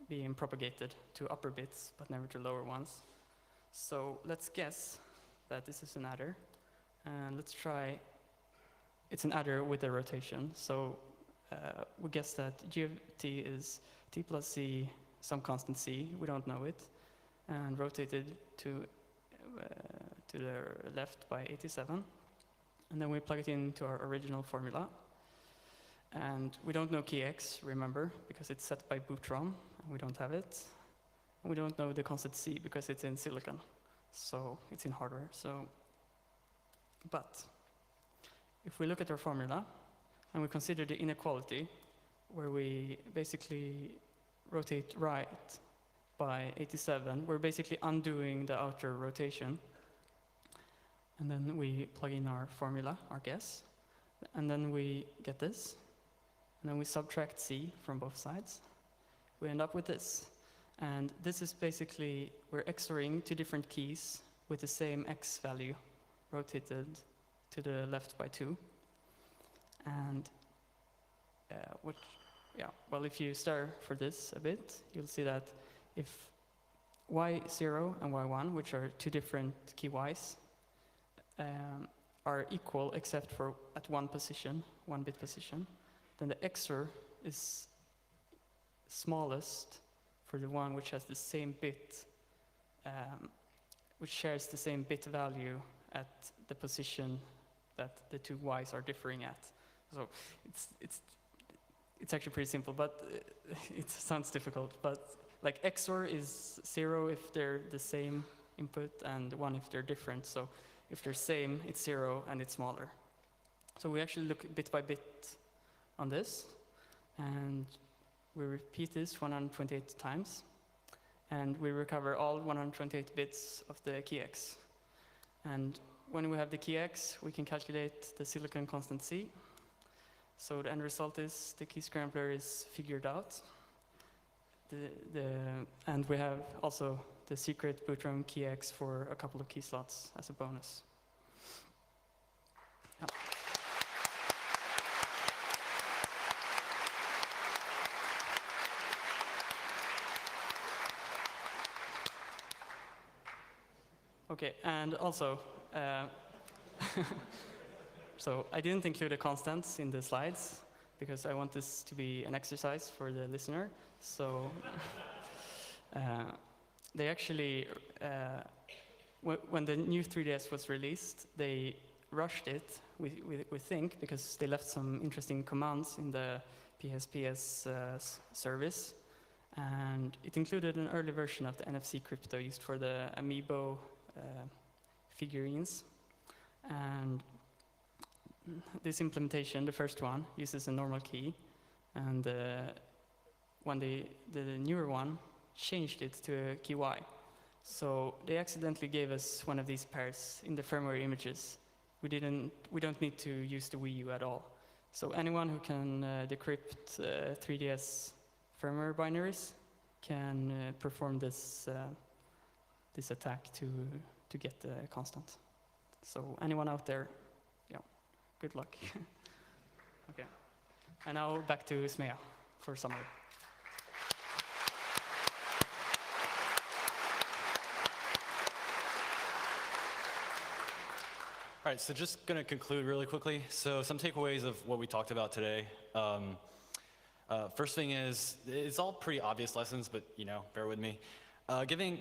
being propagated to upper bits, but never to lower ones. So let's guess that this is an adder, and let's try, it's an adder with a rotation. So we guess that G of T is T plus C, some constant C, we don't know it, and rotated to the left by 87. And then we plug it into our original formula. And we don't know key X, remember, because it's set by boot ROM, and we don't have it. And we don't know the constant C because it's in silicon, so it's in hardware. So But if we look at our formula and we consider the inequality, where we basically rotate right by 87, we're basically undoing the outer rotation. And then we plug in our formula, our guess, and then we get this. And then we subtract c from both sides. We end up with this. And this is basically, we're XORing two different keys with the same x value rotated to the left by 2. And well, if you stare for this a bit, you'll see that if y0 and y1, which are two different key y's, are equal except for at one bit position, then the XOR is smallest for the one which has the same bit, which shares the same bit value at the position that the two y's are differing at. So it's actually pretty simple, but it sounds difficult. But like XOR is 0 if they're the same input and 1 if they're different. So if they're same, it's 0 and it's smaller. So we actually look bit by bit on this, and we repeat this 128 times, and we recover all 128 bits of the key x. And when we have the key x, we can calculate the silicon constant c. So the end result is the key scrambler is figured out. And we have also the secret bootrom key x for a couple of key slots as a bonus. Yeah. Okay, and also, so I didn't include the constants in the slides because I want this to be an exercise for the listener. So they actually, when the new 3DS was released, they rushed it, we think, because they left some interesting commands in the PSPS service. And it included an early version of the NFC crypto used for the Amiibo figurines. And this implementation, the first one, uses a normal key, and when the newer one changed it to a key Y. So they accidentally gave us one of these pairs in the firmware images. We don't need to use the Wii U at all. So anyone who can decrypt 3DS firmware binaries can perform this this attack to get the constant. So anyone out there, yeah, good luck. Okay, and now back to Smea for summary. All right, so just going to conclude really quickly. So some takeaways of what we talked about today. First thing is, it's all pretty obvious lessons, but bear with me. Giving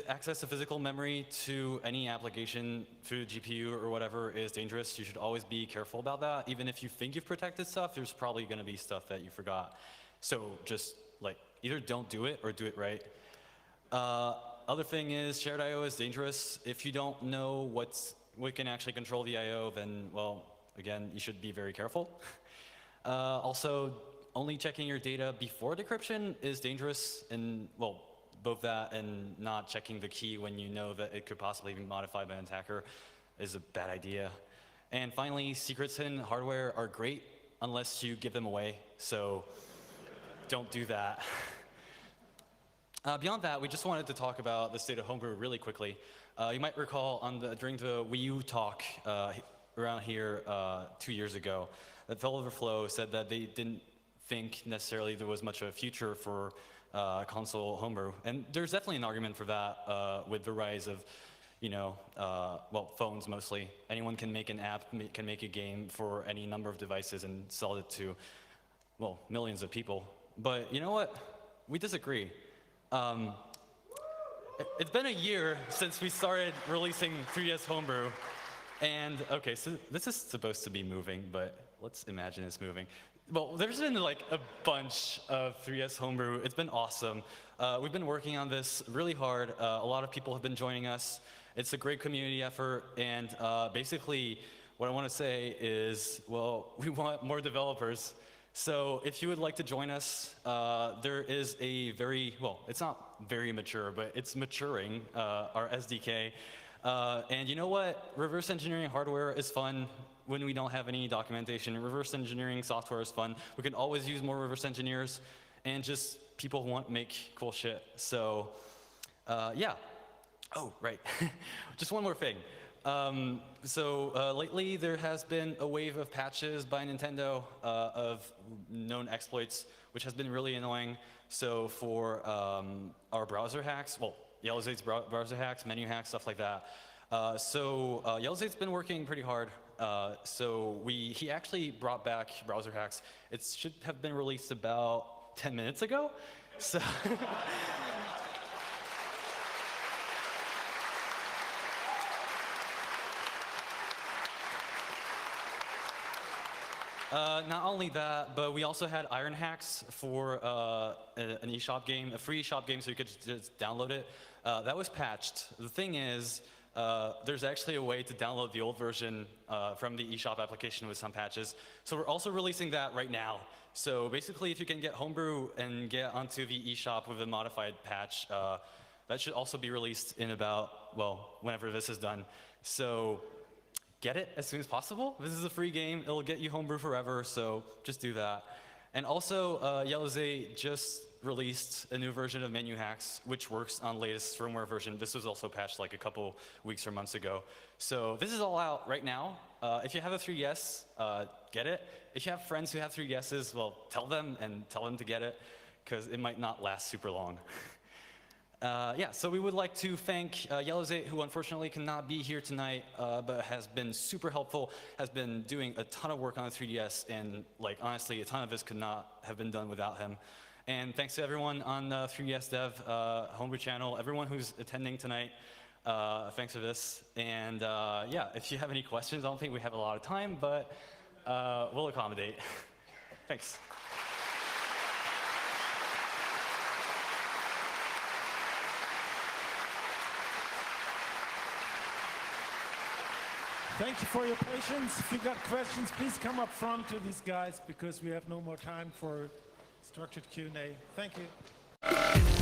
access to physical memory to any application through the GPU or whatever is dangerous. You should always be careful about that. Even if you think you've protected stuff, there's probably going to be stuff that you forgot. So just either don't do it or do it right. Other thing is, shared I/O is dangerous. If you don't know what can actually control the I/O, then, well, again, you should be very careful. Also, only checking your data before decryption is dangerous, and, well, both that and not checking the key when you know that it could possibly be modified by an attacker is a bad idea. And finally, secrets in hardware are great unless you give them away, so don't do that. Beyond that, we just wanted to talk about the state of homebrew really quickly. You might recall during the Wii U talk around here 2 years ago, that Overflow said that they didn't think necessarily there was much of a future for console homebrew. And there's definitely an argument for that with the rise of, well, phones mostly. Anyone can make an app, can make a game for any number of devices and sell it to, well, millions of people. But you know what? We disagree. It's been a year since we started releasing 3DS Homebrew. And, okay, so this is supposed to be moving, but let's imagine it's moving. Well, there's been a bunch of 3DS Homebrew. It's been awesome. We've been working on this really hard. A lot of people have been joining us. It's a great community effort, and basically what I want to say is, well, we want more developers. So if you would like to join us, there is a very, well, it's not very mature, but it's maturing, our SDK. And you know what? Reverse engineering hardware is fun when we don't have any documentation. Reverse engineering software is fun. We can always use more reverse engineers, and just people who want to make cool shit. So yeah. Oh, right. Just one more thing. Lately there has been a wave of patches by Nintendo of known exploits, which has been really annoying. So for our browser hacks, well, Yellowzade's browser hacks, menu hacks, stuff like that. Yellowzade's been working pretty hard. He actually brought back browser hacks. It should have been released about 10 minutes ago. So. Not only that, but we also had iron hacks for an eShop game, a free eShop game, so you could just download it. That was patched. The thing is, there's actually a way to download the old version from the eShop application with some patches. So we're also releasing that right now. So basically, if you can get Homebrew and get onto the eShop with a modified patch, that should also be released in about, well, whenever this is done. So get it as soon as possible. This is a free game. It'll get you Homebrew forever, so just do that. And also, Yellowzade just released a new version of menu hacks, which works on latest firmware version. This was also patched like a couple weeks or months ago. So this is all out right now. If you have a 3DS, get it. If you have friends who have 3DSs, well, tell them to get it, because it might not last super long. Yeah, so we would like to thank Yellowzade, who unfortunately cannot be here tonight, but has been super helpful, has been doing a ton of work on the 3DS, and like honestly, a ton of this could not have been done without him. And thanks to everyone on the 3DS Dev Homebrew channel, everyone who's attending tonight, thanks for this. And yeah, if you have any questions, I don't think we have a lot of time, but we'll accommodate. Thanks. Thank you for your patience. If you got questions, please come up front to these guys because we have no more time for structured Q&A. Thank you.